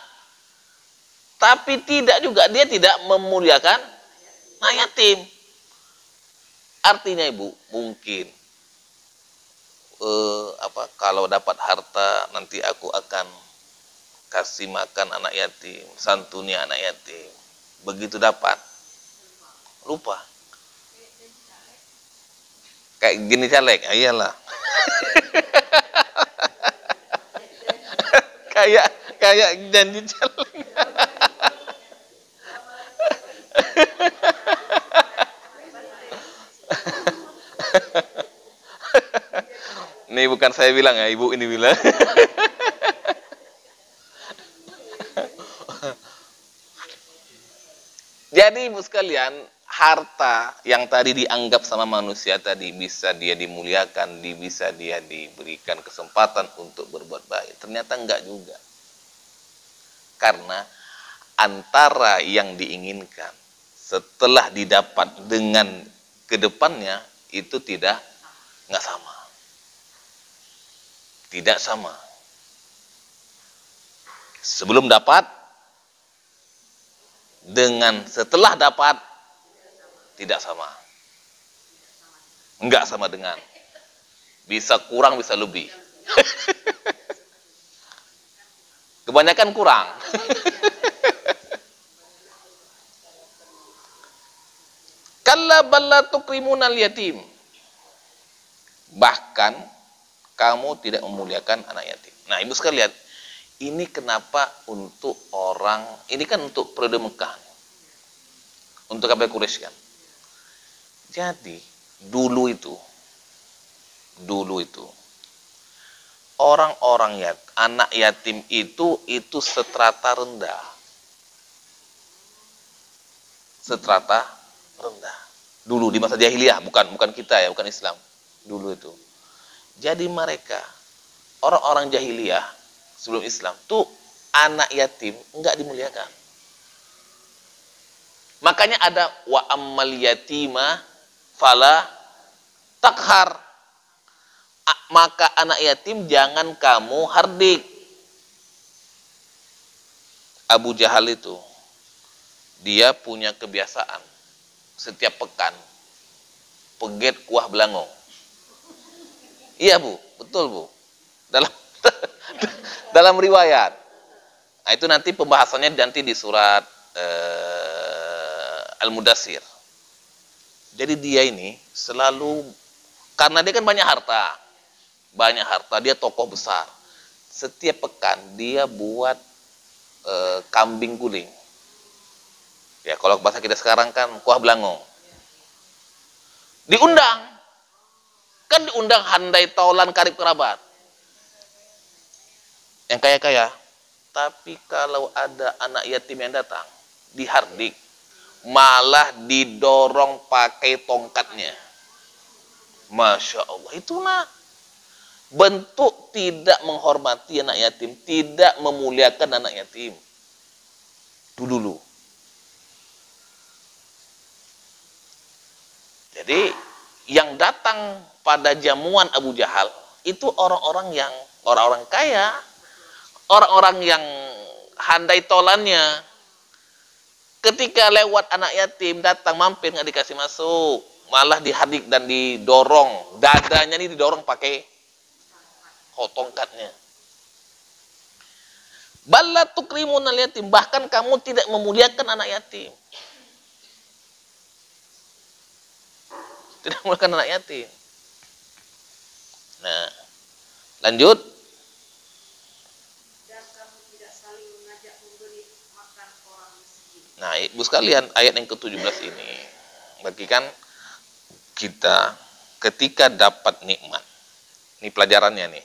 Tapi tidak juga, dia tidak memuliakan anak yatim. Artinya Ibu, mungkin kalau dapat harta nanti aku akan kasih makan anak yatim, santuni anak yatim. Begitu dapat, lupa. Kayak gini caleg, iyalah. kayak janji caleg. Ini bukan saya bilang ya, Ibu ini bilang. Jadi Ibu sekalian, harta yang tadi dianggap sama manusia tadi bisa dia dimuliakan, bisa dia diberikan kesempatan untuk berbuat baik. Ternyata enggak juga. Karena antara yang diinginkan setelah didapat dengan kedepannya itu enggak sama. Tidak sama. Sebelum dapat dengan setelah dapat tidak sama. Enggak sama dengan. Bisa kurang, bisa lebih. Kebanyakan kurang. Kalla balla tukrimunal yatim. Bahkan kamu tidak memuliakan anak yatim. Nah, Ibu sekalian, ini kenapa untuk orang, ini kan untuk periode Mekah. Untuk kabilah Quraisy kan. Jadi, dulu itu orang-orang anak yatim itu strata rendah. Strata rendah. Dulu di masa jahiliyah, bukan kita ya, bukan Islam. Dulu itu. Jadi mereka orang-orang jahiliyah sebelum Islam tuh anak yatim enggak dimuliakan. Makanya ada wa ammal yatima fala takhar. Maka anak yatim jangan kamu hardik. Abu Jahal itu dia punya kebiasaan setiap pekan peget kuah belangong. Iya Bu, betul Bu. Dalam riwayat. Nah, itu nanti pembahasannya nanti di surat Al-Mudassir. Jadi dia ini selalu, karena dia kan banyak harta, dia tokoh besar. Setiap pekan dia buat kambing guling. Ya, kalau bahasa kita sekarang kan kuah belangong. Diundang. Kan diundang handai taulan karib kerabat. Yang kaya-kaya. Tapi kalau ada anak yatim yang datang, dihardik, malah didorong pakai tongkatnya. Masya Allah, itulah bentuk tidak menghormati anak yatim, tidak memuliakan anak yatim. Itu dulu. Jadi yang datang pada jamuan Abu Jahal itu orang-orang kaya, orang-orang yang handai tolannya. Ketika lewat anak yatim datang mampir nggak dikasih masuk, malah dihadik dan didorong, dadanya ini didorong pakai tongkatnya. Balla tukrimunal yatim, bahkan kamu tidak memuliakan anak yatim. Tidak memuliakan anak yatim. Nah, lanjut. Dan kamu tidak saling mengajak memberi makan orang miskin. Nah, ibu sekalian, ayat yang ke-17 ini bagikan kita ketika dapat nikmat. Ini pelajarannya nih.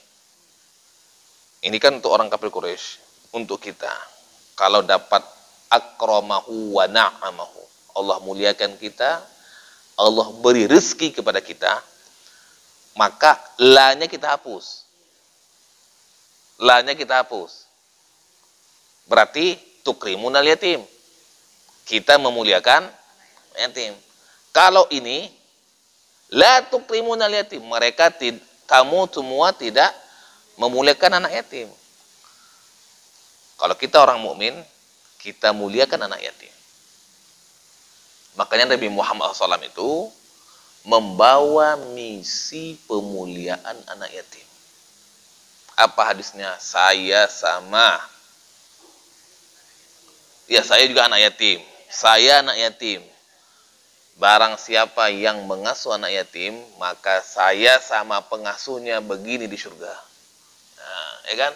Ini kan untuk orang kafir Quraisy, untuk kita. Kalau dapat akramahu wa na'amahu, Allah muliakan kita, Allah beri rezeki kepada kita, maka la-nya kita hapus. La-nya kita hapus. Berarti tukrimunal yatim. Kita memuliakan yatim. Kalau ini la tukrimunal yatim, kamu semua tidak memuliakan anak yatim. Kalau kita orang mukmin, kita muliakan anak yatim. Makanya Nabi Muhammad SAW itu membawa misi pemuliaan anak yatim. Apa hadisnya? Saya juga anak yatim. Saya anak yatim. Barang siapa yang mengasuh anak yatim, maka saya sama pengasuhnya begini di surga. Nah, ya kan?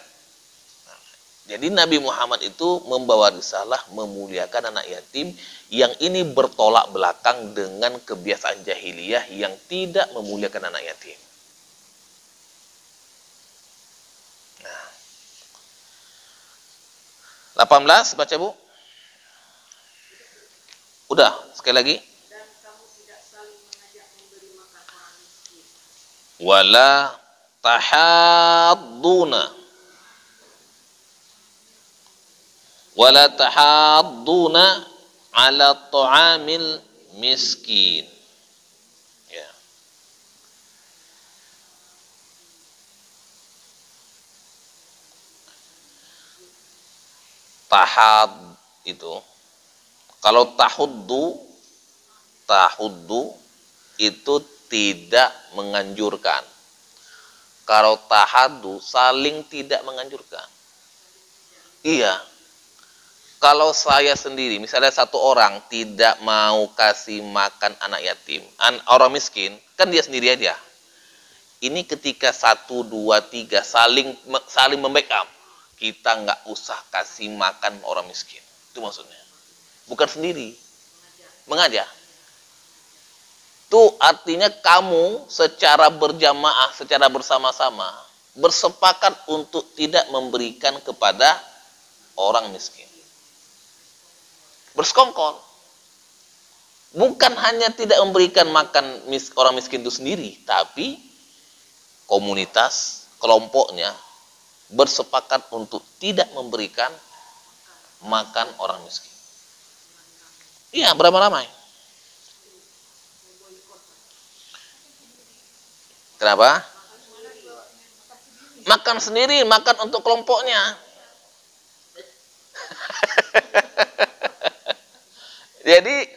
Jadi Nabi Muhammad itu membawa risalah memuliakan anak yatim, yang ini bertolak belakang dengan kebiasaan jahiliyah yang tidak memuliakan anak yatim. Nah, 18 baca Bu. Udah, sekali lagi. Dan kamu tidak saling mengajak memberi makan orang miskin. Wala tahadduna ala ta'amil miskin. Ya. Tahad itu, kalau tahuddu itu tidak menganjurkan. Kalau tahadu saling tidak menganjurkan. Iya. Kalau saya sendiri, misalnya satu orang tidak mau kasih makan anak yatim, orang miskin, kan dia sendiri aja. Ini ketika 1, 2, 3 saling membackup. Kita nggak usah kasih makan orang miskin. Itu maksudnya. Bukan sendiri. Mengajak. Itu artinya kamu secara berjamaah, secara bersama-sama, bersepakat untuk tidak memberikan kepada orang miskin. Bersekongkol. Bukan hanya tidak memberikan makan orang miskin itu sendiri, tapi komunitas, kelompoknya bersepakat untuk tidak memberikan makan orang miskin. Iya, beramai-ramai. Kenapa? Makan sendiri, makan untuk kelompoknya. Jadi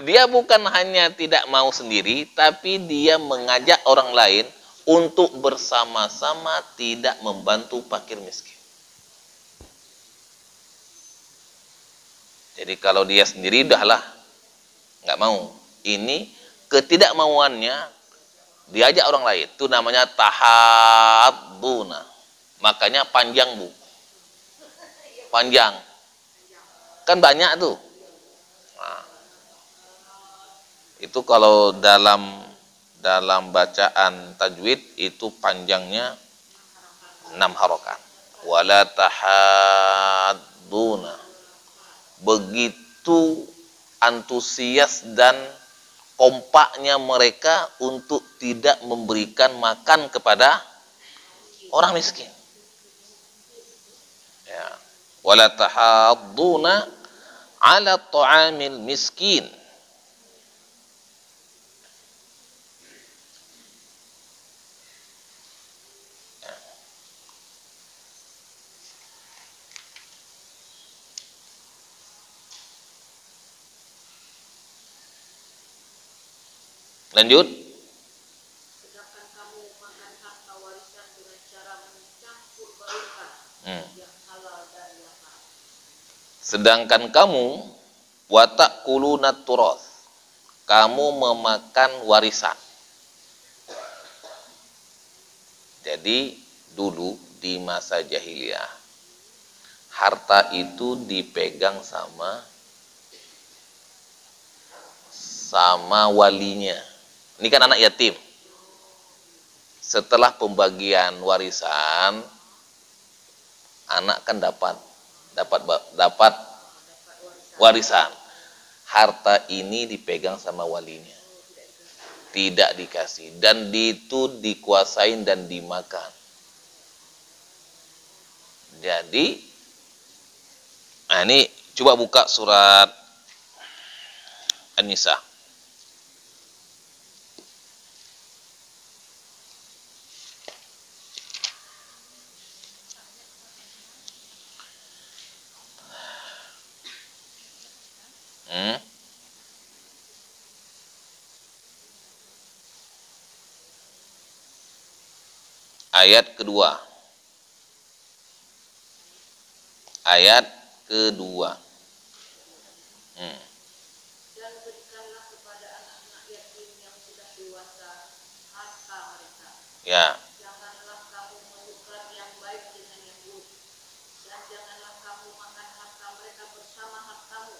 dia bukan hanya tidak mau sendiri, tapi dia mengajak orang lain untuk bersama-sama tidak membantu fakir miskin. Jadi kalau dia sendiri udahlah nggak mau. Ini ketidakmauannya diajak orang lain. Itu namanya tahadduna. Makanya panjang Bu. Panjang. Kan banyak tuh. Nah, itu kalau dalam bacaan tajwid itu panjangnya 6 harokat. Wala tahadduna. Begitu antusias dan kompaknya mereka untuk tidak memberikan makan kepada orang miskin. Ya. Wala tahadduna ala ta'amil miskin. Lanjut. Sedangkan kamu makan harta warisan dengan cara mencampur baurkan yang halal dan yang haram. Sedangkan kamu watakuluna turas, kamu memakan warisan. Jadi dulu di masa jahiliyah, harta itu dipegang sama walinya. Ini kan anak yatim. Setelah pembagian warisan, anak kan dapat warisan. Harta ini dipegang sama walinya, tidak dikasih, dan itu dikuasain dan dimakan. Jadi, nah ini coba buka surat An-Nisa. Ayat kedua. Ayat kedua. Dan berikanlah kepada anak-anak yatim yang sudah dewasa harta mereka. Ya. Janganlah kamu menukar yang baik dengan yang buruk, dan janganlah kamu makan harta mereka bersama hartamu.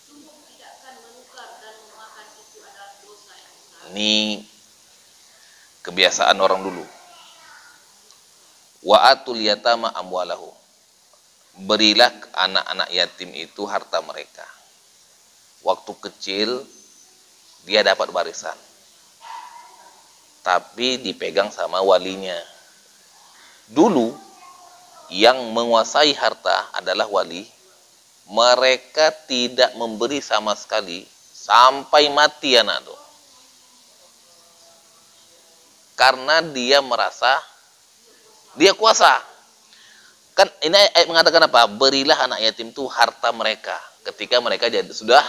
Sungguh tidakkan menukar dan memakan itu adalah dosa yang besar. Ini kebiasaan orang dulu. Wa atul yatama amwalahu. Berilah anak-anak yatim itu harta mereka. Waktu kecil dia dapat warisan, tapi dipegang sama walinya. Dulu yang menguasai harta adalah wali. Mereka tidak memberi sama sekali sampai mati anak itu. Karena dia merasa dia kuasa. Kan ini ayat mengatakan apa? Berilah anak yatim itu harta mereka ketika mereka sudah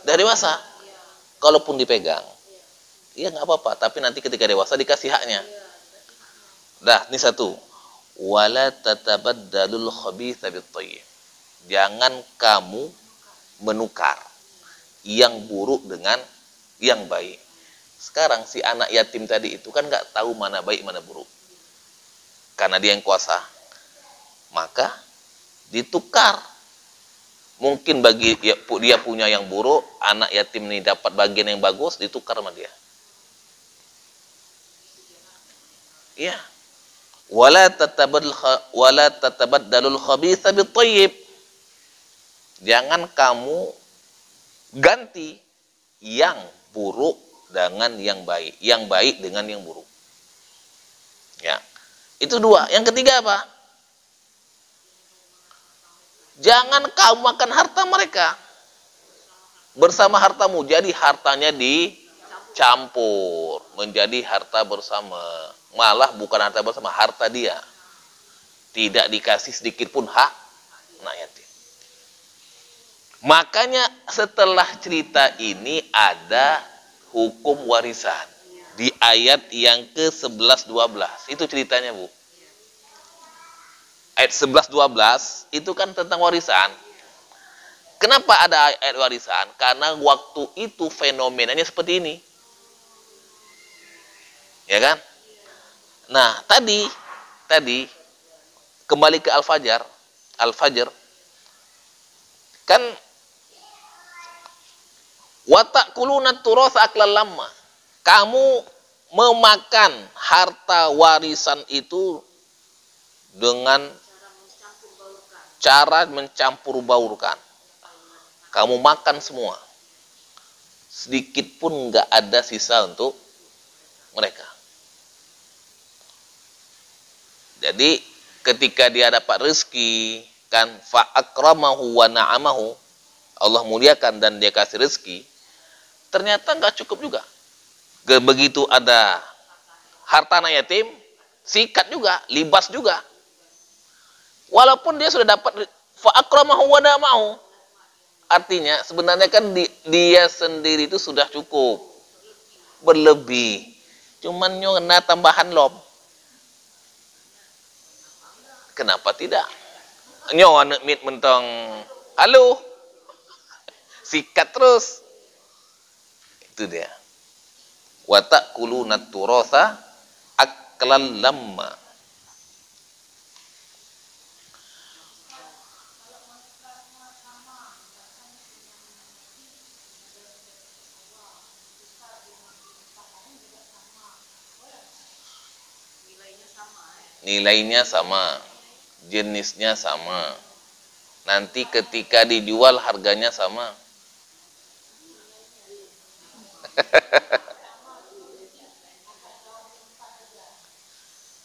dewasa. Kalaupun dipegang, ya nggak apa-apa. Tapi nanti ketika dewasa dikasih haknya. Dah, ini satu. Wala tatabaddalul khabitha bit-thayyib. Jangan kamu menukar yang buruk dengan yang baik. Sekarang si anak yatim tadi itu kan nggak tahu mana baik mana buruk. Karena dia yang kuasa, maka ditukar. Mungkin bagi dia punya yang buruk, anak yatim ini dapat bagian yang bagus, ditukar sama dia. Iya. Wala tatabaddalul khabitha bit-thayyib. Jangan kamu ganti yang buruk dengan yang baik dengan yang buruk. Ya. Itu dua. Yang ketiga apa? Jangan kamu makan harta mereka bersama hartamu. Jadi hartanya dicampur menjadi harta bersama. Malah bukan harta bersama, harta dia. Tidak dikasih sedikit pun hak anak yatim. Makanya setelah cerita ini ada hukum warisan di ayat yang ke-11-12. Itu ceritanya, Bu. Ayat 11-12 itu kan tentang warisan. Kenapa ada ayat warisan? Karena waktu itu fenomenanya seperti ini. Ya kan? Nah, tadi kembali ke Al-Fajr kan watakuluna turas aklan lamma. Kamu memakan harta warisan itu dengan cara mencampur baurkan. Kamu makan semua. Sedikit pun nggak ada sisa untuk mereka. Jadi ketika dia dapat rezeki, kan fa akramahu wa na'amahu, Allah muliakan dan dia kasih rezeki, ternyata nggak cukup juga. Begitu ada harta anak yatim, sikat juga, libas juga. Walaupun dia sudah dapat fa akramahu wa na'amahu, Artinya sebenarnya kan dia sendiri itu sudah cukup, berlebih. Cuman nyona tambahan lob. Kenapa tidak? Nyo anak mit mentong. Halo. Sikat terus. Itu dia. Wa ta'kuluna turasa aklan lamma. Nilainya sama, jenisnya sama. Nanti ketika dijual harganya sama.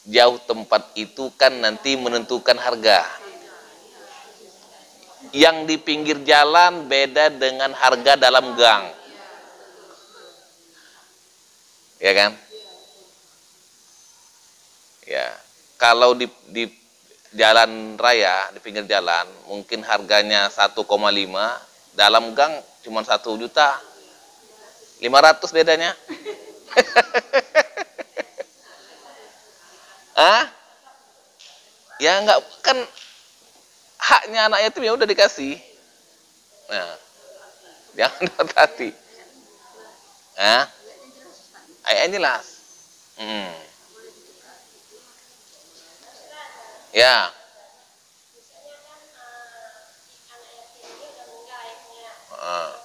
Jauh tempat itu kan nanti menentukan harga. Yang di pinggir jalan beda dengan harga dalam gang. Ya kan? Ya. Kalau di jalan raya, di pinggir jalan, mungkin harganya 1,5, dalam gang cuma 1 juta. 500 bedanya. Ah? Ya enggak, kan haknya anak yatim ya udah dikasih. Nah, jangan hati. Ah? Ayatnya jelas. Ya. Ah.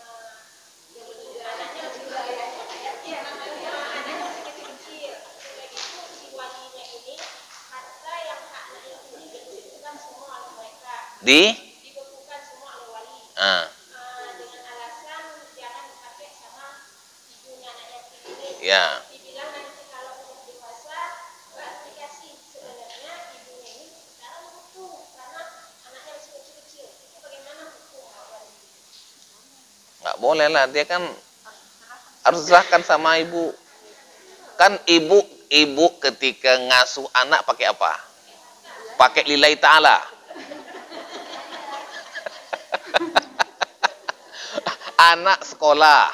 Di? Ah. Ya. Nggak boleh lah, dia kan harus serahkan sama ibu. Kan ibu ketika ngasuh anak pakai apa? Pakai lillahi ta'ala. Anak sekolah,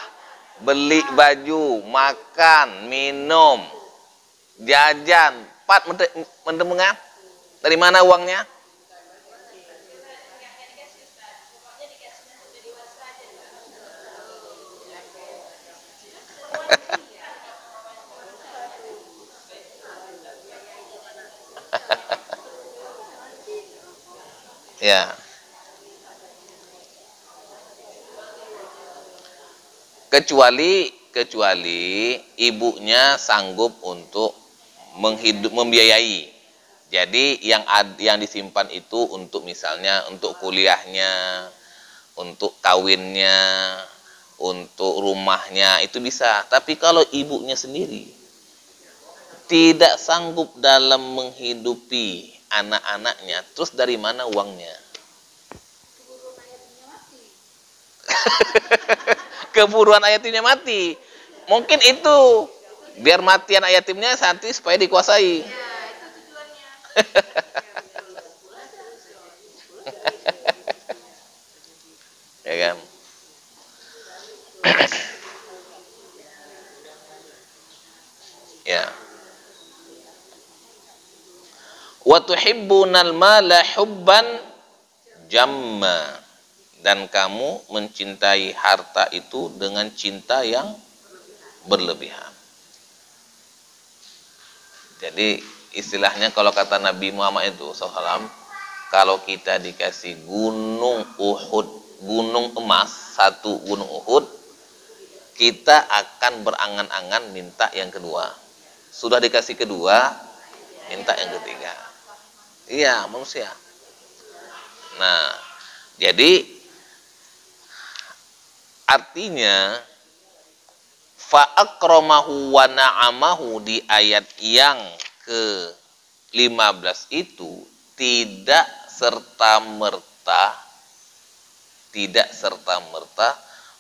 beli baju, makan, minum, jajan, mendemengan. Dari mana uangnya? Ya. Kecuali ibunya sanggup untuk membiayai. Jadi yang disimpan itu untuk misalnya untuk kuliahnya, untuk kawinnya, untuk rumahnya itu bisa. Tapi kalau ibunya sendiri tidak sanggup dalam menghidupi anak-anaknya, terus dari mana uangnya? Keburuan ayat yatimnya mati. Mungkin itu biar matian ayat yatimnya nanti supaya dikuasai. Ya kan? Ya. Wa tuhibbunal mala hubban jamma. Dan kamu mencintai harta itu dengan cinta yang berlebihan. Jadi istilahnya kalau kata Nabi Muhammad itu SAW, kalau kita dikasih gunung Uhud, gunung emas, satu gunung Uhud, kita akan berangan-angan minta yang kedua. Sudah dikasih kedua, minta yang ketiga. Iya, manusia. Nah, jadi artinya fa'akramahu wa na'amahu di ayat yang ke-15 itu tidak serta-merta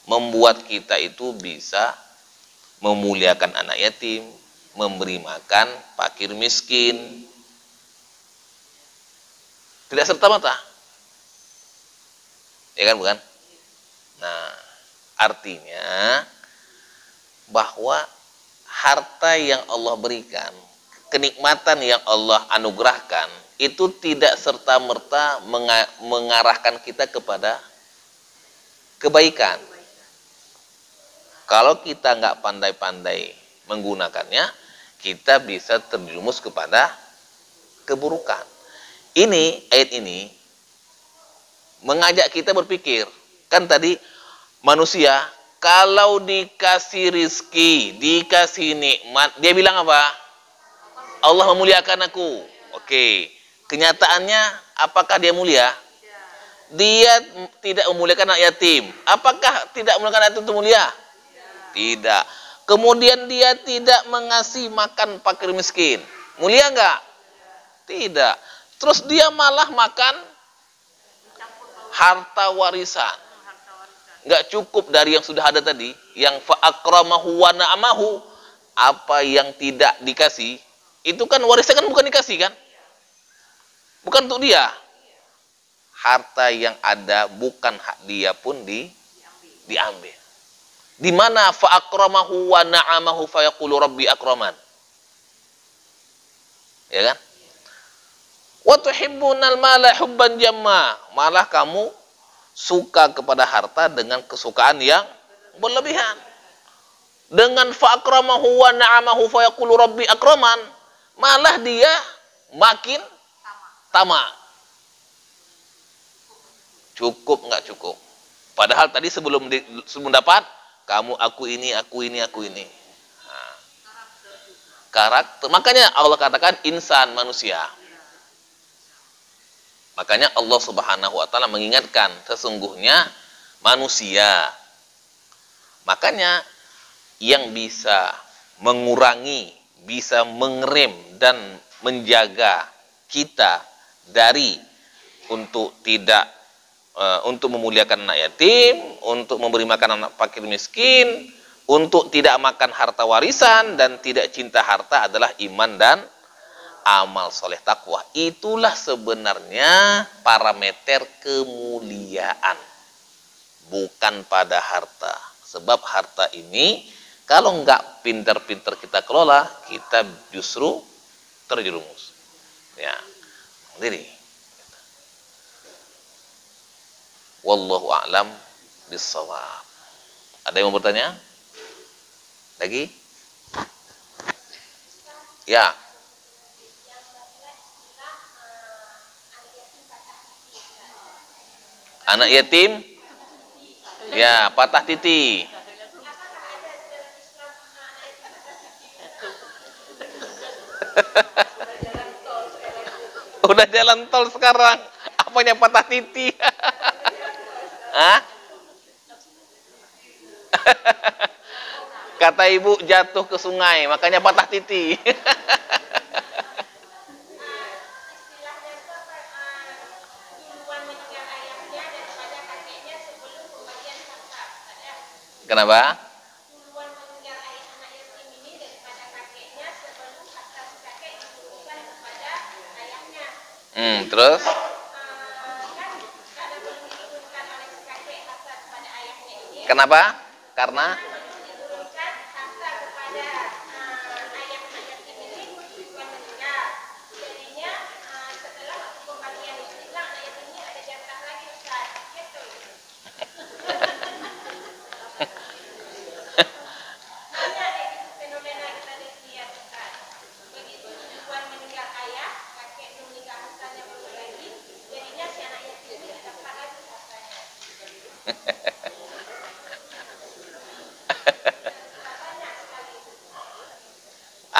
membuat kita itu bisa memuliakan anak yatim, memberi makan fakir miskin. Tidak serta-merta. Ya kan, bukan? Nah, artinya bahwa harta yang Allah berikan, kenikmatan yang Allah anugerahkan, itu tidak serta-merta mengarahkan kita kepada kebaikan. Kalau kita nggak pandai-pandai menggunakannya, kita bisa terjerumus kepada keburukan. Ayat ini mengajak kita berpikir. Kan tadi manusia kalau dikasih rizki, dikasih nikmat, dia bilang apa? Allah memuliakan aku. Oke. Kenyataannya apakah dia mulia? Dia tidak memuliakan anak yatim. Apakah tidak memuliakan anak yatim itu mulia? Tidak. Kemudian dia tidak mengasih makan fakir miskin. Mulia enggak? Tidak. Terus dia malah makan harta warisan. Enggak cukup dari yang sudah ada tadi, yang fa'akramahu wa na'amahu, apa yang tidak dikasih, itu kan warisan kan bukan dikasih kan? Bukan untuk dia. Harta yang ada bukan hak dia pun diambil. Di mana fa'akramahu wa na'amahu fayaqulu rabbi akraman. Ya kan? Wa tuhibbunal mala hubban jamma. Malah kamu suka kepada harta dengan kesukaan yang berlebihan. Dengan fa'akramahu wa na'amahu fayaqulu rabbi akraman, malah dia makin tamak. Cukup enggak cukup? Padahal tadi sebelum dapat, kamu aku ini. Nah, karakter. Makanya Allah katakan insan, manusia. Makanya Allah Subhanahu wa taala mengingatkan sesungguhnya manusia. Makanya yang bisa mengurangi, bisa mengerem dan menjaga kita dari untuk tidak untuk memuliakan anak yatim, untuk memberi makan anak fakir miskin, untuk tidak makan harta warisan dan tidak cinta harta adalah iman dan amal soleh takwa. Itulah sebenarnya parameter kemuliaan, bukan pada harta. Sebab harta ini kalau nggak pinter-pinter kita kelola, kita justru terjerumus. Ya, diri. Wallahu a'lam bissawab. Ada yang mau bertanya? Lagi? Ya. Anak yatim? Ya, patah titi. Udah jalan tol sekarang. Apanya patah titi? Hah? Kata ibu jatuh ke sungai, makanya patah titi. Kenapa? Terus? Kenapa? Karena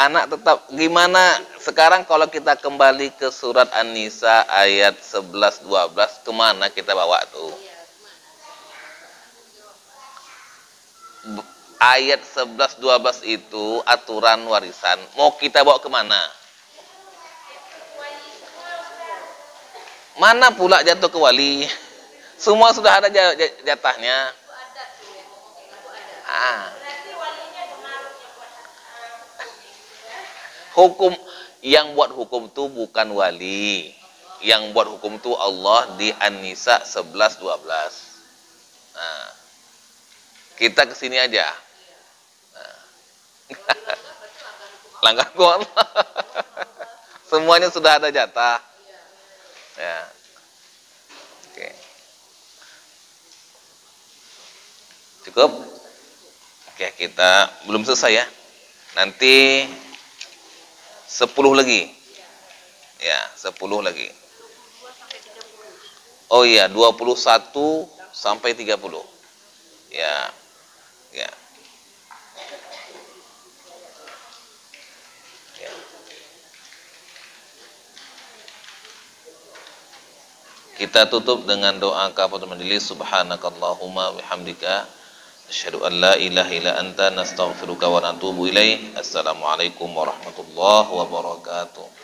anak tetap gimana sekarang kalau kita kembali ke surat An-Nisa ayat 11-12, kemana kita bawa tuh? Ayat 11-12 itu aturan warisan, mau kita bawa kemana? Mana pula jatuh ke wali? Semua sudah ada jatahnya. Hukum yang buat hukum itu bukan wali. Yang buat hukum itu Allah di An-Nisa 11-12. Nah, Kita kesini aja. Kalau dilanggar berarti langgar hukum Allah. Langgar hukum Allah. Semuanya sudah ada jatah. Iya. Ya. Oke. Cukup? Oke, kita belum selesai ya. Nanti 10 lagi. Ya, 10 lagi. 22 sampai 30. Oh iya, 21 sampai 30. Ya. Ya. Ya. Kita tutup dengan doa kafaratul majelis. Subhanakallahumma bihamdika asyhadu an la ilaha illa anta nastaghfiruka wa natubu ilaik. Assalamualaikum warahmatullahi wabarakatuh.